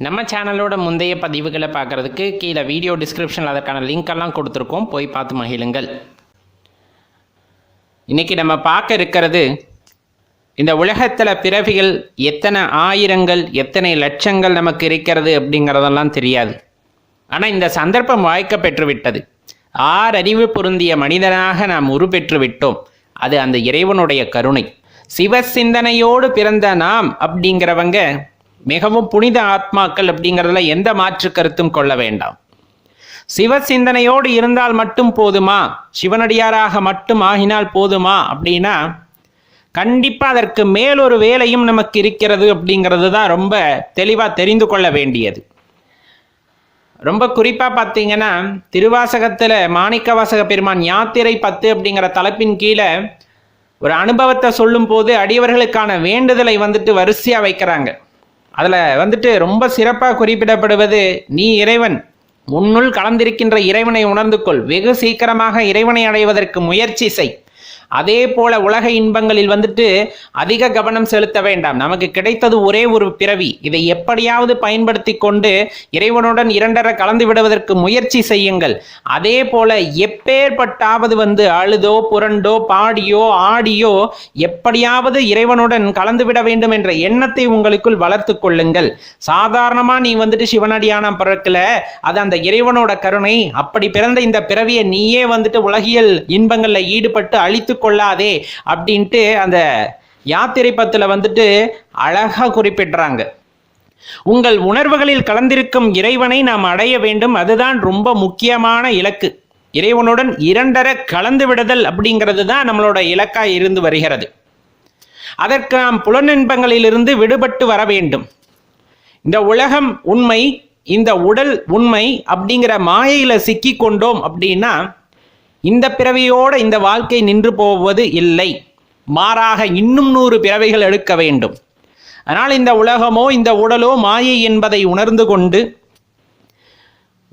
நம்ம சேனலோட முந்தைய பதிவுகளை பார்க்குறதுக்கு கீழே வீடியோ டிஸ்கிரிப்ஷனில் அதற்கான லிங்க்கெல்லாம் கொடுத்துருக்கோம், போய் பார்த்து மகிழுங்கள். இன்றைக்கி நம்ம பார்க்க இருக்கிறது, இந்த உலகத்தில் பிறவிகள் எத்தனை ஆயிரங்கள் எத்தனை லட்சங்கள் நமக்கு இருக்கிறது அப்படிங்கிறதெல்லாம் தெரியாது. ஆனால் இந்த சந்தர்ப்பம் வாய்க்க பெற்றுவிட்டது. ஆறறிவு பொருந்திய மனிதனாக நாம் உருப்பெற்று விட்டோம். அது அந்த இறைவனுடைய கருணை. சிவ சிந்தனையோடு பிறந்த நாம் அப்படிங்கிறவங்க மிகவும் புனித ஆத்மாக்கள் அப்படிங்கிறதுல எந்த மாற்று கருத்தும் கொள்ள வேண்டாம். சிவ சிந்தனையோடு இருந்தால் மட்டும் போதுமா, சிவனடியாராக மட்டும் ஆகினால் போதுமா அப்படின்னா கண்டிப்பாக அதற்கு மேலொரு வேலையும் நமக்கு இருக்கிறது அப்படிங்கிறது தான் ரொம்ப தெளிவாக தெரிந்து கொள்ள வேண்டியது. ரொம்ப குறிப்பாக பார்த்தீங்கன்னா, திருவாசகத்தில் மாணிக்கவாசக பெருமான் யாத்திரை 10 அப்படிங்கிற தலைப்பின் கீழே ஒரு அனுபவத்தை சொல்லும் போது அடியவர்களுக்கான வேண்டுதலை வரிசையாக வைக்கிறாங்க. அதில் ரொம்ப சிறப்பாக குறிப்பிடப்படுவது, நீ இறைவன், உன்னுள் கலந்திருக்கின்ற இறைவனை உணர்ந்து கொள், வெகு சீக்கிரமாக இறைவனை அடைவதற்கு முயற்சி செய். அதே போல உலக இன்பங்களில் அதிக கவனம் செலுத்த வேண்டாம். நமக்கு கிடைத்தது ஒரே ஒரு பிறவி, இதை எப்படியாவது பயன்படுத்தி கொண்டு இறைவனுடன் இரண்டர கலந்து விடுவதற்கு முயற்சி செய்யுங்கள். அதே போல எப்பேற்பட்டாவது அழுதோ புரண்டோ பாடியோ ஆடியோ எப்படியாவது இறைவனுடன் கலந்து விட வேண்டும் என்ற எண்ணத்தை உங்களுக்குள் வளர்த்து கொள்ளுங்கள். சாதாரணமா நீ சிவனடியான பிறக்கல, அது அந்த இறைவனோட கருணை. அப்படி பிறந்த இந்த பிறவியை நீயே உலகியல் இன்பங்கள்ல ஈடுபட்டு அழித்து கொள்ளாதே அப்படின்ட்டு அந்த யாத்திரை 10 அழகா குறிப்பிடுறாங்க. உங்கள் உணர்வுகளில் கலந்திருக்கும் இறைவனை நாம் அடைய வேண்டும். அதுதான் ரொம்ப முக்கியமான இலக்கு. இறைவனுடன் இரண்டர கலந்து விடுதல் அப்படிங்கிறது தான் நம்மளோட இலக்காய் இருந்து வருகிறது. அதற்கு நாம் புலனின்பங்களிலிருந்து விடுபட்டு வர வேண்டும். இந்த உலகம் உண்மை, இந்த உடல் உண்மை அப்படிங்கிற மாயையில சிக்கி கொண்டோம் அப்படின்னா இந்த பிறவியோடு இந்த வாழ்க்கை நின்று போவது இல்லை. மாறாக இன்னும் 100 பிறவைகள் எடுக்க வேண்டும். அதனால் இந்த உலகமோ இந்த உடலோ மாயை என்பதை உணர்ந்து கொண்டு,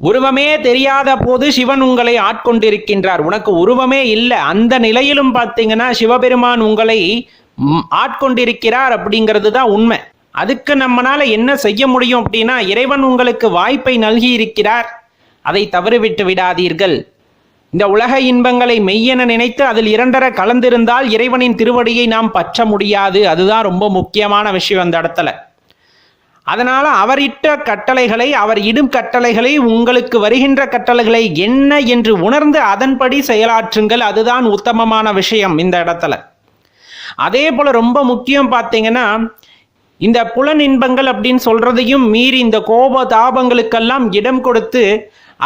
உருவமே தெரியாத போது சிவன் உங்களை ஆட்கொண்டிருக்கின்றார். உனக்கு உருவமே இல்லை, அந்த நிலையிலும் பார்த்தீங்கன்னா சிவபெருமான் உங்களை ஆட்கொண்டிருக்கிறார் அப்படிங்கிறது தான் உண்மை. அதுக்கு நம்மளால என்ன செய்ய முடியும் அப்படின்னா, இறைவன் உங்களுக்கு வாய்ப்பை நல்கி இருக்கிறார், அதை தவறிவிட்டு விடாதீர்கள். இந்த உலக இன்பங்களை மெய்யென நினைத்து அதில் இரண்டர கலந்திருந்தால் இறைவனின் திருவடியை நாம் பற்ற முடியாது. அதுதான் ரொம்ப முக்கியமான விஷயம் அந்த இடத்துல. அதனால அவர் இட்ட கட்டளைகளை, அவர் இடும் கட்டளைகளை, உங்களுக்கு வருகின்ற கட்டளைகளை என்ன என்று உணர்ந்து அதன்படி செயலாற்றுங்கள். அதுதான் உத்தமமான விஷயம் இந்த இடத்துல. அதே போல ரொம்ப முக்கியம் பார்த்தீங்கன்னா, இந்த புலன் இன்பங்கள் அப்படின்னு சொல்றதையும் மீறி இந்த கோப தாபங்களுக்கெல்லாம் இடம் கொடுத்து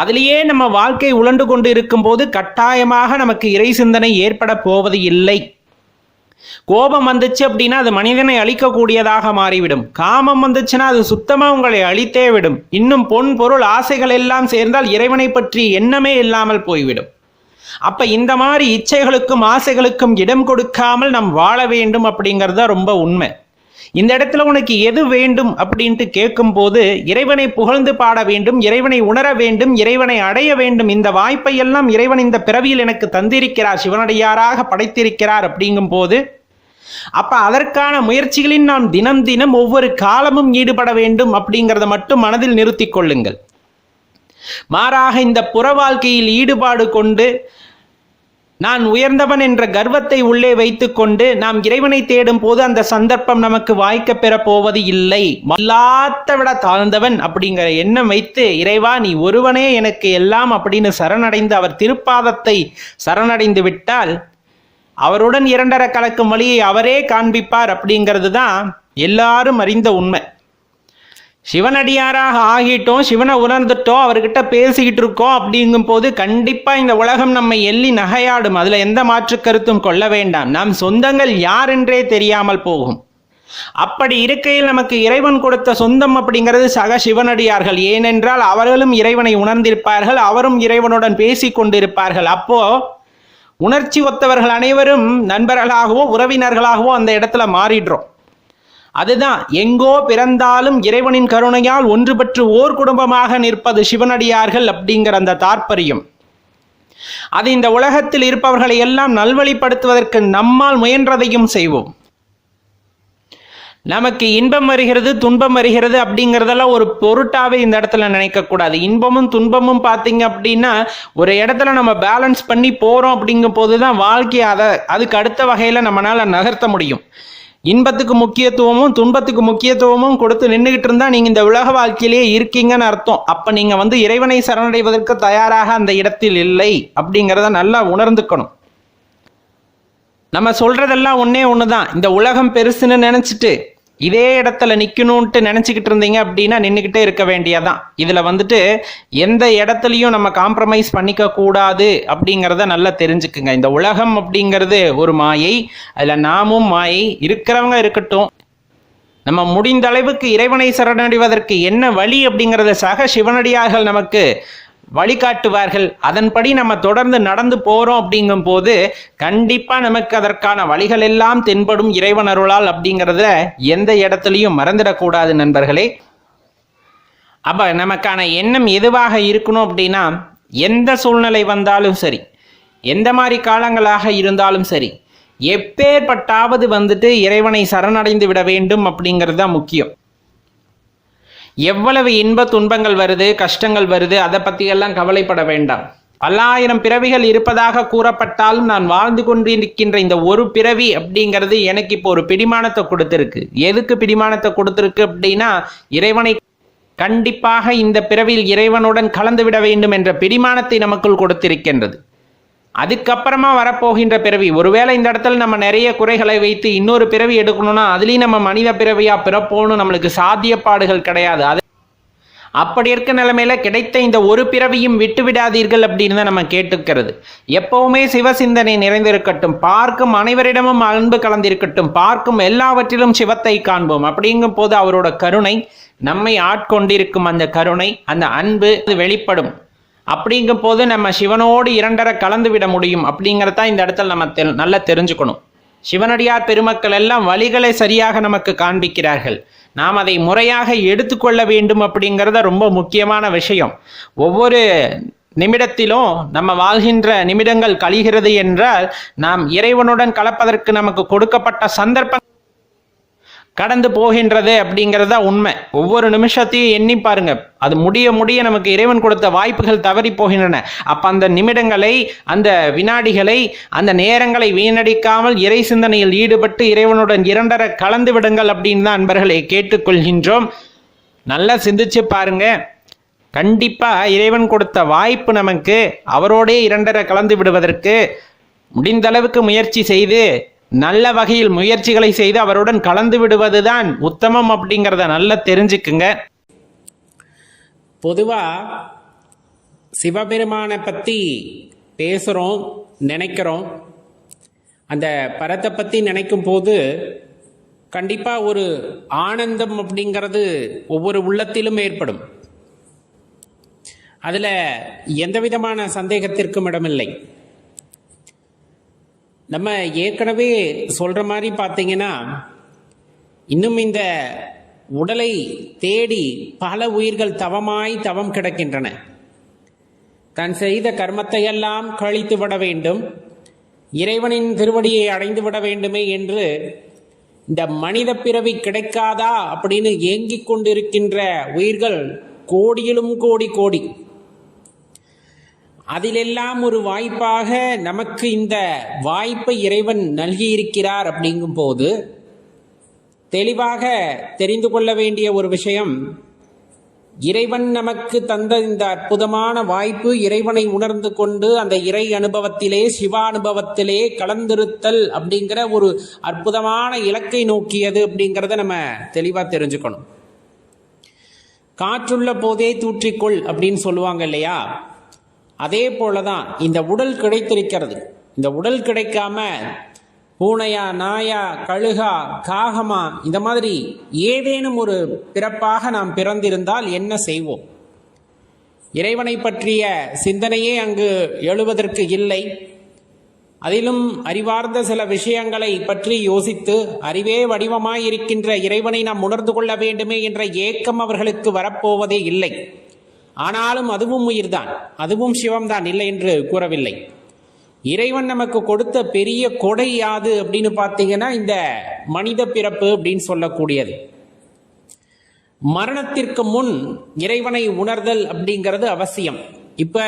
அதிலேயே நம்ம வாழ்க்கை உழண்டு கொண்டு இருக்கும் போது கட்டாயமாக நமக்கு இறை சிந்தனை ஏற்பட போவது இல்லை. கோபம் வந்துச்சு அப்படின்னா அது மனிதனை அழிக்கக்கூடியதாக மாறிவிடும். காமம் வந்துச்சுன்னா அது சுத்தமாக உங்களை அழித்தே விடும். இன்னும் பொன் பொருள் ஆசைகள் எல்லாம் சேர்ந்தால் இறைவனை பற்றி எண்ணமே இல்லாமல் போய்விடும். அப்ப இந்த மாதிரி இச்சைகளுக்கும் ஆசைகளுக்கும் இடம் கொடுக்காமல் நாம் வாழ வேண்டும் அப்படிங்கிறது ரொம்ப உண்மை. இந்த இடத்துல உனக்கு எது வேண்டும் அப்படின்ட்டு கேட்கும் போது இறைவனை புகழ்ந்து பாட வேண்டும், இறைவனை உணர வேண்டும், இறைவனை அடைய வேண்டும். இந்த வாய்ப்பை எல்லாம் இறைவன் இந்த பிறவியில் எனக்கு தந்திருக்கிறார், சிவனடியாராக படைத்திருக்கிறார் அப்படிங்கும் போது அப்ப அதற்கான முயற்சிகளில் நாம் தினம் தினம் ஒவ்வொரு காலமும் ஈடுபட வேண்டும் அப்படிங்கிறத மட்டும் மனதில் நிறுத்திக் கொள்ளுங்கள். மாறாக இந்த புற வாழ்க்கையில் ஈடுபாடு கொண்டு நான் உயர்ந்தவன் என்ற கர்வத்தை உள்ளே வைத்துக் கொண்டு நாம் இறைவனை தேடும் போது அந்த சந்தர்ப்பம் நமக்கு வாய்க்க பெற போவது இல்லை. எல்லாத்த விட தாழ்ந்தவன் அப்படிங்கிற எண்ணம் வைத்து, இறைவா நீ ஒருவனே எனக்கு எல்லாம் அப்படின்னு சரணடைந்து அவர் திருப்பாதத்தை சரணடைந்து விட்டால் அவருடன் இரண்டர கலக்கும் வழியை அவரே காண்பிப்பார் அப்படிங்கிறது தான் எல்லாரும் அறிந்த உண்மை. சிவனடியாராக ஆகிட்டோம், சிவனை உணர்ந்துட்டோம், அவர்கிட்ட பேசிக்கிட்டு இருக்கோம் அப்படிங்கும் போது கண்டிப்பா இந்த உலகம் நம்மை எள்ளி நகையாடும். அதுல எந்த மாற்று கருத்தும் கொள்ள வேண்டாம். நம் சொந்தங்கள் யார் என்றே தெரியாமல் போகும். அப்படி இருக்கையில் நமக்கு இறைவன் கொடுத்த சொந்தம் அப்படிங்கிறது சக சிவனடியார்கள். ஏனென்றால் அவர்களும் இறைவனை உணர்ந்திருப்பார்கள், அவரும் இறைவனுடன் பேசி கொண்டிருப்பார்கள். அப்போ உணர்ச்சி ஒத்தவர்கள் அனைவரும் நண்பர்களாகவோ உறவினர்களாகவோ அந்த இடத்துல மாறிடுறோம். அதுதான் எங்கோ பிறந்தாலும் இறைவனின் கருணையால் ஒன்றுபற்று ஓர் குடும்பமாக நிற்பது சிவனடியார்கள் அப்படிங்கிற அந்த தாற்பயம். அது இந்த உலகத்தில் இருப்பவர்களை எல்லாம் நல்வழிப்படுத்துவதற்கு நம்மால் முயன்றதையும் செய்வோம். நமக்கு இன்பம் வருகிறது துன்பம் வருகிறது அப்படிங்கிறதெல்லாம் ஒரு பொருட்டாவே இந்த இடத்துல நினைக்கக்கூடாது. இன்பமும் துன்பமும் பார்த்தீங்க அப்படின்னா ஒரு இடத்துல நம்ம பேலன்ஸ் பண்ணி போகிறோம் அப்படிங்கும் போது தான் வாழ்க்கையை அதுக்கு அடுத்த வகையில் நம்மளால் நகர்த்த முடியும். இன்பத்துக்கு முக்கியத்துவமும் துன்பத்துக்கு முக்கியத்துவமும் கொடுத்து நின்றுகிட்டு இருந்தால் நீங்கள் இந்த உலக வாழ்க்கையிலேயே இருக்கீங்கன்னு அர்த்தம். அப்போ நீங்கள் இறைவனை சரணடைவதற்கு தயாராக அந்த இடத்தில் இல்லை அப்படிங்கிறத நல்லா உணர்ந்துக்கணும். நம்ம சொல்றதெல்லாம் ஒன்னே ஒண்ணுதான். இந்த உலகம் பெருசுன்னு நினைச்சிட்டு இதே இடத்துல நிக்கணும்ட்டு நினைச்சுக்கிட்டு இருந்தீங்க அப்படின்னா நின்றுக்கிட்டே இருக்க வேண்டியதான். இதுல எந்த இடத்துலையும் நம்ம காம்ப்ரமைஸ் பண்ணிக்க கூடாது அப்படிங்கிறத நல்லா தெரிஞ்சுக்குங்க. இந்த உலகம் அப்படிங்கிறது ஒரு மாயை, அதுல நாமும் மாயை. இருக்கிறவங்க இருக்கட்டும், நம்ம முடிந்த அளவுக்கு இறைவனை சரணடைவதற்கு என்ன வழி அப்படிங்கிறத சக சிவனடியார்கள் நமக்கு வழிகாட்டுவார்கள். அதன்படி நம்ம தொடர்ந்து நடந்து போறோம் அப்படிங்கும் போது கண்டிப்பா நமக்கு அதற்கான வழிகள் எல்லாம் தென்படும் இறைவன் அருளால் அப்படிங்கிறத எந்த இடத்துலையும் மறந்துடக்கூடாது நண்பர்களே. அப்ப நமக்கான எண்ணம் எதுவாக இருக்கணும் அப்படின்னா, எந்த சூழ்நிலை வந்தாலும் சரி, எந்த மாதிரி காலங்களாக இருந்தாலும் சரி, எப்பேற்பட்டாவது இறைவனை சரணடைந்து விட வேண்டும் அப்படிங்கிறது தான் முக்கியம். எவ்வளவு இன்ப துன்பங்கள் வருது, கஷ்டங்கள் வருது, அதை பற்றியெல்லாம் கவலைப்பட வேண்டாம். 1000 பிறவிகள் இருப்பதாக கூறப்பட்டாலும் நான் வாழ்ந்து கொண்டிருக்கின்ற இந்த ஒரு பிறவி அப்படிங்கிறது எனக்கு இப்போ ஒரு பிடிமானத்தை கொடுத்துருக்கு. எதுக்கு பிடிமானத்தை கொடுத்துருக்கு அப்படின்னா, இறைவனை கண்டிப்பாக இந்த பிறவியில் இறைவனுடன் கலந்து விட வேண்டும் என்ற பிடிமானத்தை நமக்குள் கொடுத்திருக்கின்றது. அதுக்கப்புறமா வரப்போகின்ற பிறவி, ஒருவேளை இந்த இடத்துல நம்ம நிறைய குறைகளை வைத்து இன்னொரு பிறவி எடுக்கணும்னா அதுலேயும் நம்ம மனித பிறவியா பிறப்போன்னு நம்மளுக்கு சாத்தியப்பாடுகள் கிடையாது. அப்படி இருக்க நிலைமையில கிடைத்த இந்த ஒரு பிறவியும் விட்டு விடாதீர்கள் அப்படின்னு தான் நம்ம கேட்டுக்கிறது. எப்பவுமே சிவசிந்தனை நிறைந்திருக்கட்டும், பார்க்கும் அனைவரிடமும் அன்பு கலந்திருக்கட்டும், பார்க்கும் எல்லாவற்றிலும் சிவத்தை காண்போம். அப்படிங்கும் போது அவரோட கருணை நம்மை ஆட்கொண்டிருக்கும், அந்த கருணை அந்த அன்பு வெளிப்படும். அப்படிங்கும் போது நம்ம சிவனோடு இரண்டரை கலந்து விட முடியும். அப்படிங்கிறதான் இந்த இடத்துல நம்ம நல்லா தெரிஞ்சுக்கணும். சிவனடியார் பெருமக்கள் எல்லாம் வழிகளை சரியாக நமக்கு காண்பிக்கிறார்கள். நாம் அதை முறையாக எடுத்துக்கொள்ள வேண்டும் அப்படிங்கிறத ரொம்ப முக்கியமான விஷயம். ஒவ்வொரு நிமிடத்திலும் நம்ம வாழ்கின்ற நிமிடங்கள் கழிகிறது என்றால் நாம் இறைவனுடன் கலப்பதற்கு நமக்கு கொடுக்கப்பட்ட சந்தர்ப்பம் கடந்து போகின்றது அப்படிங்கிறதா உண்மை. ஒவ்வொரு நிமிஷத்தையும் எண்ணி பாருங்க, அது முடிய முடிய நமக்கு இறைவன் கொடுத்த வாய்ப்புகள் தவறி போகின்றன. அப்ப அந்த நிமிடங்களை, அந்த வினாடிகளை, அந்த நேரங்களை வீணடிக்காமல் இறை சிந்தனையில் ஈடுபட்டு இறைவனுடன் இரண்டரை கலந்து விடுங்கள் அப்படின்னு தான் அன்பர்களை கேட்டுக்கொள்கின்றோம். நல்லா சிந்திச்சு பாருங்க. கண்டிப்பா இறைவன் கொடுத்த வாய்ப்பு நமக்கு அவரோடே இரண்டரை கலந்து விடுவதற்கு முடிந்த அளவுக்கு முயற்சி செய்து நல்ல வகையில் முயற்சிகளை செய்து அவருடன் கலந்து விடுவதுதான் உத்தமம் அப்படிங்கிறத நல்லா தெரிஞ்சுக்குங்க. பொதுவா சிவபெருமானை பத்தி பேசுறோம், நினைக்கிறோம். அந்த பரத்தை பத்தி நினைக்கும் போது கண்டிப்பா ஒரு ஆனந்தம் அப்படிங்கிறது ஒவ்வொரு உள்ளத்திலும் ஏற்படும். அதுல எந்த விதமான சந்தேகத்திற்கும் இடமில்லை. நம்ம ஏற்கனவே சொல்ற மாதிரி பார்த்தீங்கன்னா, இன்னும் இந்த உடலை தேடி பல உயிர்கள் தவம் கிடக்கின்றன. தான் செய்த கர்மத்தை எல்லாம் கழித்து விட வேண்டும், இறைவனின் திருவடியை அடைந்து விட வேண்டுமே என்று இந்த மனித பிறவி கிடைக்காதா அப்படின்னு ஏங்கிக் கொண்டிருக்கின்ற உயிர்கள் கோடியிலும் கோடி. அதிலெல்லாம் ஒரு வாய்ப்பாக நமக்கு இந்த வாய்ப்பை இறைவன் நல்கியிருக்கிறார். அப்படிங்கும் போது தெளிவாக தெரிந்து கொள்ள வேண்டிய ஒரு விஷயம், இறைவன் நமக்கு தந்த இந்த அற்புதமான வாய்ப்பு இறைவனை உணர்ந்து கொண்டு அந்த இறை அனுபவத்திலே, சிவானுபவத்திலே கலந்திருத்தல் அப்படிங்கிற ஒரு அற்புதமான இலக்கை நோக்கியது அப்படிங்கிறத நம்ம தெளிவாக தெரிஞ்சுக்கணும். காற்றுள்ள போதே தூற்றிக்கொள் அப்படின்னு சொல்லுவாங்க இல்லையா? அதே போலதான் இந்த உடல் கிடைத்திருக்கிறது. இந்த உடல் கிடைக்காம பூனையா, நாயா, கழுகா, காகமா, இந்த மாதிரி ஏதேனும் ஒரு பிறப்பாக நாம் பிறந்திருந்தால் என்ன செய்வோம்? இறைவனை பற்றிய சிந்தனையே அங்கு எழுவதற்கு இல்லை. அதிலும் அறிவார்ந்த சில விஷயங்களை பற்றி யோசித்து அறிவே வடிவமாயிருக்கின்ற இறைவனை நாம் உணர்ந்து கொள்ள வேண்டுமே என்ற ஏக்கம் அவர்களுக்கு வரப்போவதே இல்லை. ஆனாலும் அதுவும் உயிர்தான், அதுவும் சிவம்தான், இல்லை என்று கூறவில்லை. இறைவன் நமக்கு கொடுத்த பெரிய கொடை யாது அப்படின்னு பார்த்தீங்கன்னா இந்த மனித பிறப்பு அப்படின்னு சொல்லக்கூடியது. மரணத்திற்கு முன் இறைவனை உணர்தல் அப்படிங்கிறது அவசியம். இப்ப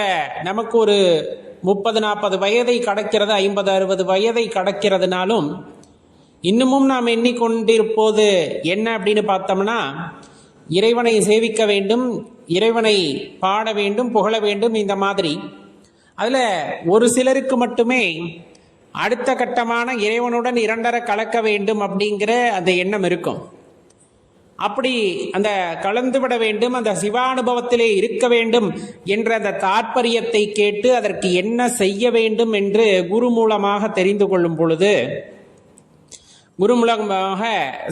நமக்கு ஒரு 30-40 வயதை கடக்கிறது, 50-60 வயதை கடக்கிறதுனாலும் இன்னமும் நாம் எண்ணிக்கொண்டிருப்போது என்ன அப்படின்னு பார்த்தோம்னா, இறைவனை சேவிக்க வேண்டும், இறைவனை பாட வேண்டும், புகழ வேண்டும். இந்த மாதிரி அதில் ஒரு சிலருக்கு மட்டுமே அடுத்த கட்டமான இறைவனுடன் இரண்டரை கலக்க வேண்டும் அப்படிங்கிற அந்த எண்ணம் இருக்கும். அப்படி அந்த கலந்துவிட வேண்டும், அந்த சிவானுபவத்திலே இருக்க வேண்டும் என்ற அந்த தாற்பயத்தை கேட்டு அதற்கு என்ன செய்ய வேண்டும் என்று குரு மூலமாக தெரிந்து கொள்ளும் பொழுது, குரு மூலமாக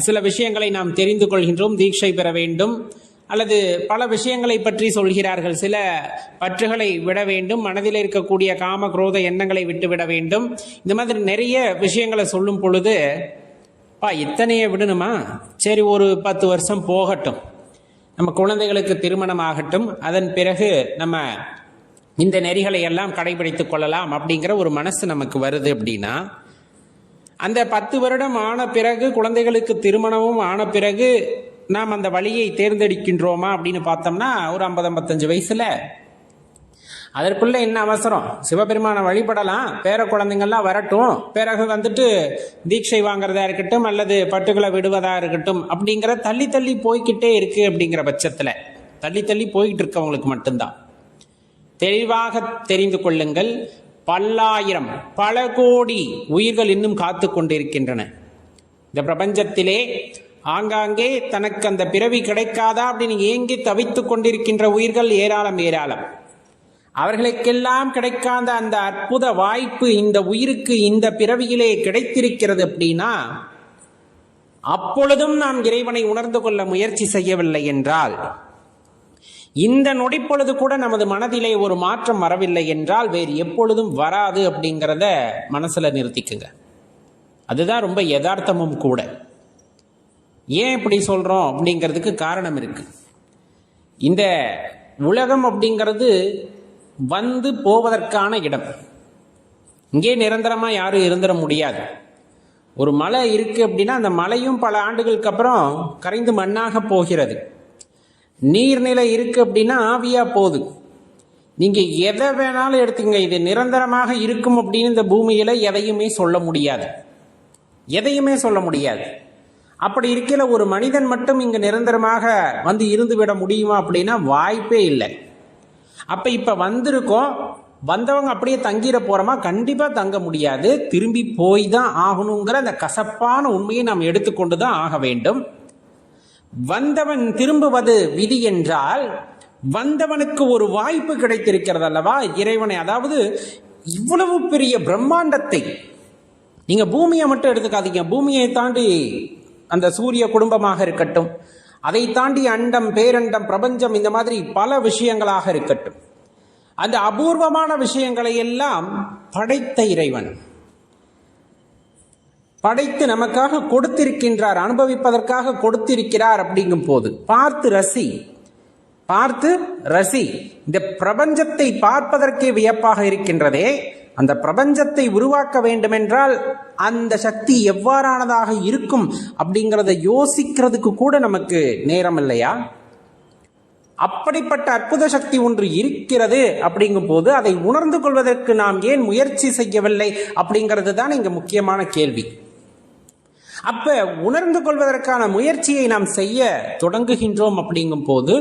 சில விஷயங்களை நாம் தெரிந்து கொள்கின்றோம். தீட்சை பெற வேண்டும் அல்லது பல விஷயங்களை பற்றி சொல்கிறார்கள். சில பற்றுகளை விட வேண்டும், மனதில் இருக்கக்கூடிய காம குரோத எண்ணங்களை விட்டுவிட வேண்டும். இந்த மாதிரி நிறைய விஷயங்களை சொல்லும் பொழுது, இத்தனையை விடணுமா, சரி ஒரு 10 வருஷம் போகட்டும், நம்ம குழந்தைகளுக்கு திருமணம் ஆகட்டும், அதன் பிறகு நம்ம இந்த நெறிகளை எல்லாம் கடைபிடித்துக் கொள்ளலாம் அப்படிங்கிற ஒரு மனசு நமக்கு வருது. அப்படின்னா அந்த 10 வருடம் ஆன பிறகு, குழந்தைகளுக்கு திருமணமும் ஆன பிறகு நாம் அந்த வழியை தேர்ந்தெடுக்கின்றோமா அப்படின்னு பார்த்தோம்னா, ஒரு 50-55 வயசுல அதற்குள்ள என்ன அவசரம், சிவபெருமானை வழிபடலாம், பேர குழந்தைங்கள்லாம் வரட்டும், பிறகு வந்துட்டு தீட்சை வாங்குறதா இருக்கட்டும் அல்லது பட்டுகளை விடுவதா இருக்கட்டும் அப்படிங்கிற தள்ளி தள்ளி போய்கிட்டே இருக்கு. அப்படிங்கிற பட்சத்தில் தள்ளி தள்ளி போய்கிட்டு இருக்கவங்களுக்கு மட்டும்தான் தெளிவாக தெரிந்து கொள்ளுங்கள், பல்லாயிரம் பல கோடி உயிர்கள் இன்னும் காத்து கொண்டிருக்கின்றன இந்த பிரபஞ்சத்திலே. ஆங்காங்கே தனக்கு அந்த பிறவி கிடைக்காதா அப்படின்னு ஏங்கி தவித்து கொண்டிருக்கின்ற உயிர்கள் ஏராளம் ஏராளம். அவர்களுக்கெல்லாம் கிடைக்காத அந்த அற்புத வாய்ப்பு இந்த உயிருக்கு இந்த பிறவியிலே கிடைத்திருக்கிறது. அப்படின்னா அப்பொழுதும் நாம் இறைவனை உணர்ந்து கொள்ள முயற்சி செய்யவில்லை என்றால், இந்த நொடிப்பொழுது கூட நமது மனதிலே ஒரு மாற்றம் வரவில்லை என்றால் வேறு எப்பொழுதும் வராது அப்படிங்கிறத மனசுல நிறுத்திக்குங்க. அதுதான் ரொம்ப யதார்த்தமும் கூட. ஏன் இப்படி சொல்றோம் அப்படிங்கிறதுக்கு காரணம் இருக்கு. இந்த உலகம் அப்படிங்கிறது வந்து போவதற்கான இடம். இங்கே நிரந்தரமா யாரும் இருந்துட முடியாது. ஒரு மலை இருக்கு அப்படின்னா அந்த மலையும் பல ஆண்டுகளுக்கு அப்புறம் கரைந்து மண்ணாக போகிறது. நீர்நிலை இருக்கு அப்படின்னா ஆவியா போகுது. நீங்க எதை வேணாலும் எடுத்துங்க, இது நிரந்தரமாக இருக்கும் அப்படின்னு இந்த பூமியில எதையுமே சொல்ல முடியாது, எதையுமே சொல்ல முடியாது. அப்படி இருக்கல ஒரு மனிதன் மட்டும் இங்க நிரந்தரமாக வந்து இருந்து விட முடியுமா அப்படின்னா வாய்ப்பே இல்லை. அப்ப இப்ப வந்திருக்கோம், வந்தவங்க அப்படியே தங்கிட போறோமா? கண்டிப்பா தங்க முடியாது, திரும்பி போய் தான் ஆகணுங்கிற அந்த கசப்பான உண்மையை நாம் எடுத்துக்கொண்டு தான் ஆக வேண்டும். வந்தவன் திரும்புவது விதி என்றால், வந்தவனுக்கு ஒரு வாய்ப்பு கிடைத்திருக்கிறது அல்லவா இறைவனை. அதாவது இவ்வளவு பெரிய பிரம்மாண்டத்தை நீங்க பூமியை மட்டும் எடுத்துக்காதீங்க, பூமியை தாண்டி அந்த சூரிய குடும்பமாக இருக்கட்டும், அதை தாண்டி அண்டம், பேரண்டம், பிரபஞ்சம், இந்த மாதிரி பல விஷயங்களாக இருக்கட்டும், அந்த அபூர்வமான விஷயங்களை எல்லாம் படைத்த இறைவன் படைத்து நமக்காக கொடுத்திருக்கின்றார், அனுபவிப்பதற்காக கொடுத்திருக்கிறார். அப்படிங்கும் போது பார்த்து ரசி, பார்த்து ரசி. இந்த பிரபஞ்சத்தை பார்ப்பதற்கே வியப்பாக இருக்கின்றதே, அந்த பிரபஞ்சத்தை உருவாக்க வேண்டுமென்றால் அந்த சக்தி எவ்வாறானதாக இருக்கும் அப்படிங்கிறத யோசிக்கிறதுக்கு கூட நமக்கு நேரம் இல்லையா? அப்படிப்பட்ட அற்புத சக்தி ஒன்று இருக்கிறது. அப்படிங்கும் போது அதை உணர்ந்து கொள்வதற்கு நாம் ஏன் முயற்சி செய்யவில்லை அப்படிங்கிறது தான் இங்க முக்கியமான கேள்வி. அப்ப உணர்ந்து கொள்வதற்கான முயற்சியை நாம் செய்ய தொடங்குகின்றோம். அப்படிங்கும் போது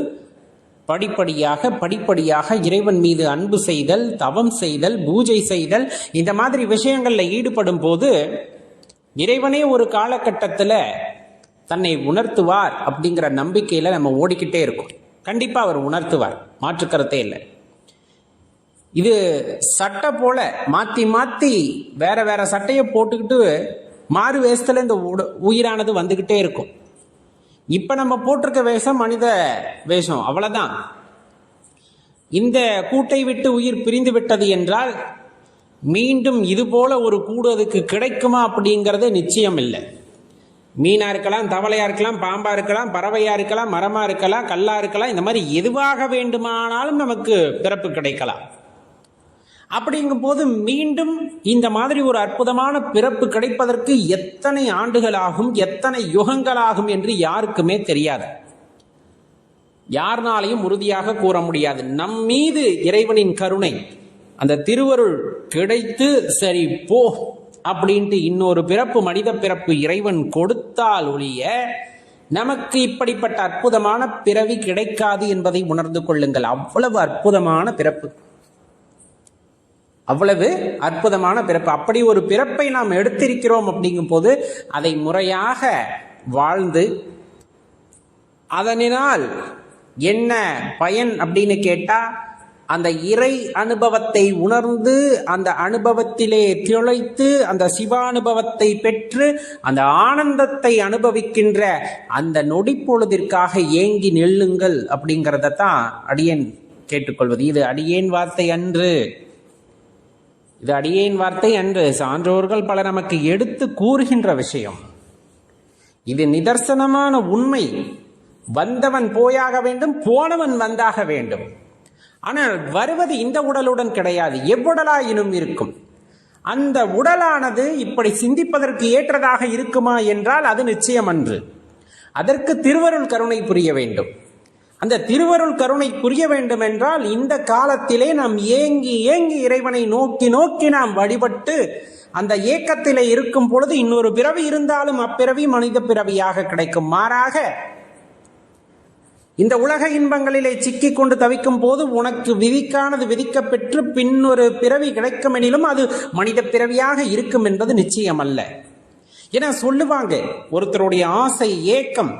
படிப்படியாக இறைவன் மீது அன்பு செய்தல், தவம் செய்தல், பூஜை செய்தல், இந்த மாதிரி விஷயங்கள்ல ஈடுபடும் போது இறைவனே ஒரு காலகட்டத்தில் தன்னை உணர்த்துவார் அப்படிங்கிற நம்பிக்கையில நம்ம ஓடிக்கிட்டே இருக்கோம். கண்டிப்பா அவர் உணர்த்துவார், மாற்றுக்கருத்தே இல்லை. இது சட்டை போல மாத்தி மாத்தி வேற வேற சட்டையை போட்டுக்கிட்டு மாறு வேஷத்துல இந்த உயிரானது வந்துகிட்டே இருக்கும். இப்ப நம்ம போட்டிருக்க வேஷம் மனித வேஷம், அவ்வளவுதான். இந்த கூட்டை விட்டு உயிர் பிரிந்து விட்டது என்றால் மீண்டும் இது போல ஒரு கூடு அதுக்கு கிடைக்குமா அப்படிங்கிறது நிச்சயம் இல்லை. மீனா இருக்கலாம், தவளையா இருக்கலாம், பாம்பா இருக்கலாம், பறவையா இருக்கலாம், மரமா இருக்கலாம், கல்லா இருக்கலாம், இந்த மாதிரி எதுவாக வேண்டுமானாலும் நமக்கு பிறப்பு கிடைக்கலாம். அப்படிங்கும் போது மீண்டும் இந்த மாதிரி ஒரு அற்புதமான பிறப்பு கிடைப்பதற்கு எத்தனை ஆண்டுகளாகும், எத்தனை யுகங்களாகும் என்று யாருக்குமே தெரியாது. யாருனாலையும் உறுதியாக கூற முடியாது. நம் மீது இறைவனின் கருணை, அந்த திருவருள் கிடைத்து சரி போ அப்படின்ட்டு இன்னொரு பிறப்பு, மனித பிறப்பு இறைவன் கொடுத்தால் ஒழிய நமக்கு இப்படிப்பட்ட அற்புதமான பிறவி கிடைக்காது என்பதை உணர்ந்து கொள்ளுங்கள். அவ்வளவு அற்புதமான பிறப்பு, அவ்வளவு அற்புதமான பிறப்பு. அப்படி ஒரு பிறப்பை நாம் எடுத்திருக்கிறோம் அப்படிங்கும் போது அதை முறையாக வாழ்ந்து அதனால் என்ன பயன் அப்படின்னு கேட்டா, அந்த இறை அனுபவத்தை உணர்ந்து அந்த அனுபவத்திலே திளைத்து அந்த சிவானுபவத்தை பெற்று அந்த ஆனந்தத்தை அனுபவிக்கின்ற அந்த நொடிப்பொழுதிற்காக ஏங்கி நெல்லுங்கள் அப்படிங்கிறத தான் அடியேன் கேட்டுக்கொள்வது. இது அடியேன் வார்த்தை அன்று, இது அடியேன் வார்த்தை அன்று, சான்றோர்கள் பல நமக்கு எடுத்து கூறுகின்ற விஷயம். இது நிதர்சனமான உண்மை. வந்தவன் போயாக வேண்டும், போனவன் வந்தாக வேண்டும். ஆனால் வருவது இந்த உடலுடன் கிடையாது, எவ்வுடலாயினும் இருக்கும். அந்த உடலானது இப்படி சிந்திப்பதற்கு ஏற்றதாக இருக்குமா என்றால் அது நிச்சயம் அன்று. அதற்கு திருவருள் கருணை புரிய வேண்டும். அந்த திருவருள் கருணை புரிய வேண்டும் என்றால் இந்த காலத்திலே நாம் ஏங்கி ஏங்கி இறைவனை நோக்கி நோக்கி நாம் வழிபட்டு அந்த ஏக்கத்திலே இருக்கும் பொழுது இன்னொரு பிறவி இருந்தாலும் அப்பிறவி மனித பிறவியாக கிடைக்கும். மாறாக இந்த உலக இன்பங்களிலே சிக்கிக் கொண்டு தவிக்கும் போது உனக்கு விதிக்கானது விதிக்க பெற்று பின்னொரு பிறவி கிடைக்கும் எனிலும் அது மனித பிறவியாக இருக்கும் என்பது நிச்சயம் அல்ல. என சொல்லுவாங்க, ஒருத்தருடைய ஆசை ஏக்கம்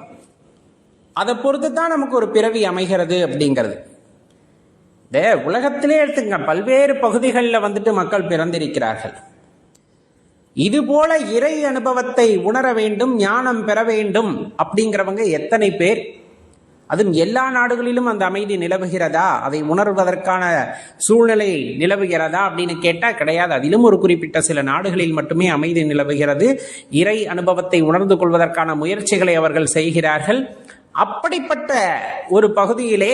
அதை பொறுத்து தான் நமக்கு ஒரு பிறவி அமைகிறது அப்படிங்கிறது. இந்த உலகத்திலே எடுத்துங்க, பல்வேறு பகுதிகளில் மக்கள் பிறந்திருக்கிறார்கள். இதுபோல இறை அனுபவத்தை உணர வேண்டும், ஞானம் பெற வேண்டும் அப்படிங்கிறவங்க எத்தனை பேர்? அதுவும் எல்லா நாடுகளிலும் அந்த அமைதி நிலவுகிறதா, அதை உணர்வதற்கான சூழ்நிலை நிலவுகிறதா அப்படின்னு கேட்டால் கிடையாது. அதிலும் ஒரு குறிப்பிட்ட சில நாடுகளில் மட்டுமே அமைதி நிலவுகிறது. இறை அனுபவத்தை உணர்ந்து கொள்வதற்கான முயற்சிகளை அவர்கள் செய்கிறார்கள். அப்படிப்பட்ட ஒரு பகுதியிலே,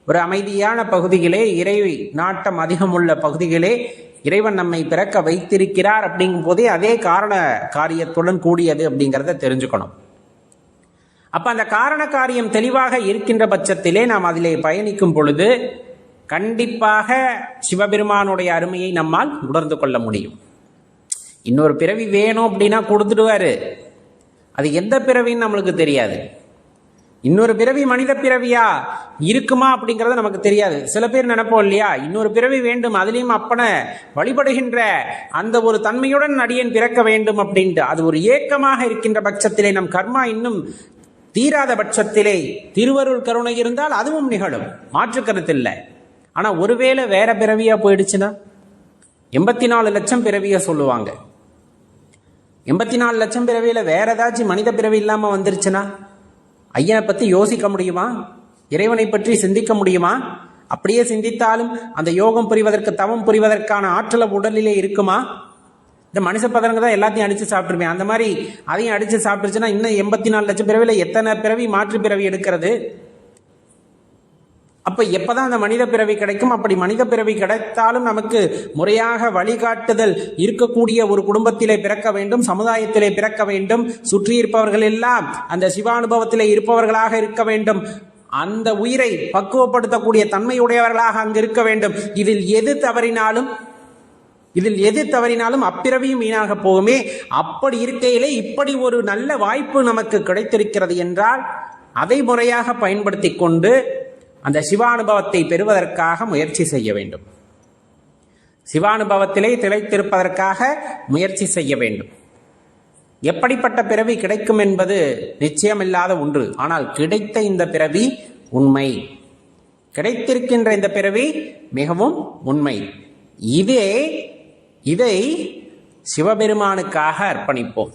ஒரு அமைதியான பகுதியிலே, இறை நாட்டம் அதிகம் உள்ள பகுதிகளே இறைவன் நம்மை பிறக்க வைத்திருக்கிறார் அப்படிங்கும் போதே அதே காரண காரியத்துடன் கூடியது அப்படிங்கிறத தெரிஞ்சுக்கணும். அப்ப அந்த காரண காரியம் தெளிவாக இருக்கின்ற பட்சத்திலே நாம் அதிலே பயணிக்கும் பொழுது கண்டிப்பாக சிவபெருமானுடைய அருமையை நம்மால் உணர்ந்து கொள்ள முடியும். இன்னொரு பிறவி வேணும் அப்படின்னா கொடுத்துடுவாரு. அது எந்த பிறவின்னு நம்மளுக்கு தெரியாது. இன்னொரு பிறவி மனித பிறவியா இருக்குமா அப்படிங்கிறது நமக்கு தெரியாது. சில பேர் நினைப்போம் இல்லையா, இன்னொரு பிறவி வேண்டும், அதுலேயும் அப்பனை வழிபடுகின்ற அந்த ஒரு தன்மையுடன் அடியேன் பிறக்க வேண்டும் அப்படின்ட்டு அது ஒரு ஏக்கமாக இருக்கின்ற பட்சத்திலே, நம் கர்மா இன்னும் தீராத பட்சத்திலே திருவருள் கருணை இருந்தால் அதுவும் நிகழும், மாற்று கருத்தில்லை. ஆனா ஒருவேளை வேற பிறவியா போயிடுச்சுன்னா 84 லட்சம் பிறவியா சொல்லுவாங்க. 84 லட்சம் பிறவியில வேற ஏதாச்சும் மனித பிறவி இல்லாம வந்துருச்சுன்னா ஐயனை பத்தி யோசிக்க முடியுமா? இறைவனை பற்றி சிந்திக்க முடியுமா? அப்படியே சிந்தித்தாலும் அந்த யோகம் புரிவதற்கு, தவம் புரிவதற்கான ஆற்றல உடலிலே இருக்குமா? இந்த மனுஷ பதனங்க தான் எல்லாத்தையும் அடிச்சு சாப்பிட்டுருப்பேன், அந்த மாதிரி அதையும் அடிச்சு சாப்பிட்டுருச்சுன்னா இன்னும் 84 லட்சம் பிறவில எத்தனை பிறவி மாற்று பிறவி எடுக்கிறது? அப்ப எப்பதான் அந்த மனித பிறவி கிடைக்கும்? அப்படி மனித பிறவி கிடைத்தாலும் நமக்கு முறையாக வழிகாட்டுதல் இருக்கக்கூடிய ஒரு குடும்பத்திலே பிறக்க வேண்டும், சமுதாயத்திலே பிறக்க வேண்டும், சுற்றி இருப்பவர்கள் எல்லாம் அந்த சிவானுபவத்திலே இருப்பவர்களாக இருக்க வேண்டும், அந்த உயிரை பக்குவப்படுத்தக்கூடிய தன்மையுடையவர்களாக அங்கு இருக்க வேண்டும். இதில் எது தவறினாலும் அப்பிறவியும் வீணாக போகுமே. அப்படி இருக்கையிலே இப்படி ஒரு நல்ல வாய்ப்பு நமக்கு கிடைத்திருக்கிறது என்றால் அதை முறையாக பயன்படுத்தி கொண்டு அந்த சிவானுபவத்தை பெறுவதற்காக முயற்சி செய்ய வேண்டும். சிவானுபவத்திலே திளைத்திருப்பதற்காக முயற்சி செய்ய வேண்டும். எப்படிப்பட்ட பிறவி கிடைக்கும் என்பது நிச்சயமில்லாத ஒன்று. ஆனால் கிடைத்த இந்த பிறவி உண்மை, கிடைத்திருக்கின்ற இந்த பிறவி மிகவும் உண்மை. இதை சிவபெருமானுக்காக அர்ப்பணிப்போம்.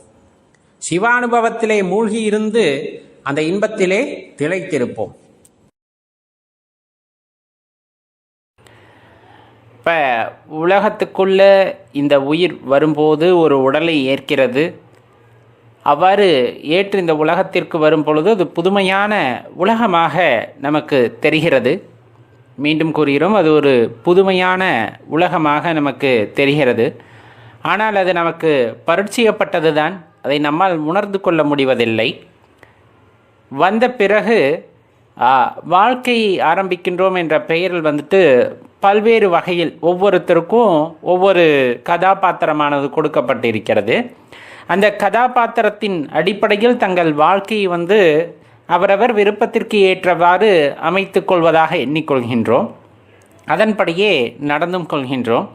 சிவானுபவத்திலே மூழ்கி இருந்து அந்த இன்பத்திலே திளைத்திருப்போம். இப்போ உலகத்துக்குள்ள இந்த உயிர் வரும்போது ஒரு உடலை ஏற்கிறது. அவ்வாறு ஏற்று இந்த உலகத்திற்கு வரும் பொழுது அது புதுமையான உலகமாக நமக்கு தெரிகிறது. மீண்டும் கூறுகிறோம், அது ஒரு புதுமையான உலகமாக நமக்கு தெரிகிறது. ஆனால் அது நமக்கு பரிச்சயப்பட்டது தான், அதை நம்மால் உணர்ந்து கொள்ள முடிவதில்லை. வந்த பிறகு வாழ்க்கை ஆரம்பிக்கின்றோம் என்ற பெயரில் பல்வேறு வகையில் ஒவ்வொருத்தருக்கும் ஒவ்வொரு கதாபாத்திரமானது கொடுக்கப்பட்டிருக்கிறது. அந்த கதாபாத்திரத்தின் அடிப்படையில் தங்கள் வாழ்க்கையை அவரவர் விருப்பத்திற்கு ஏற்றவாறு அமைத்து கொள்வதாக எண்ணிக்கொள்கின்றோம். அதன்படியே நடந்தும் கொள்கின்றோம்.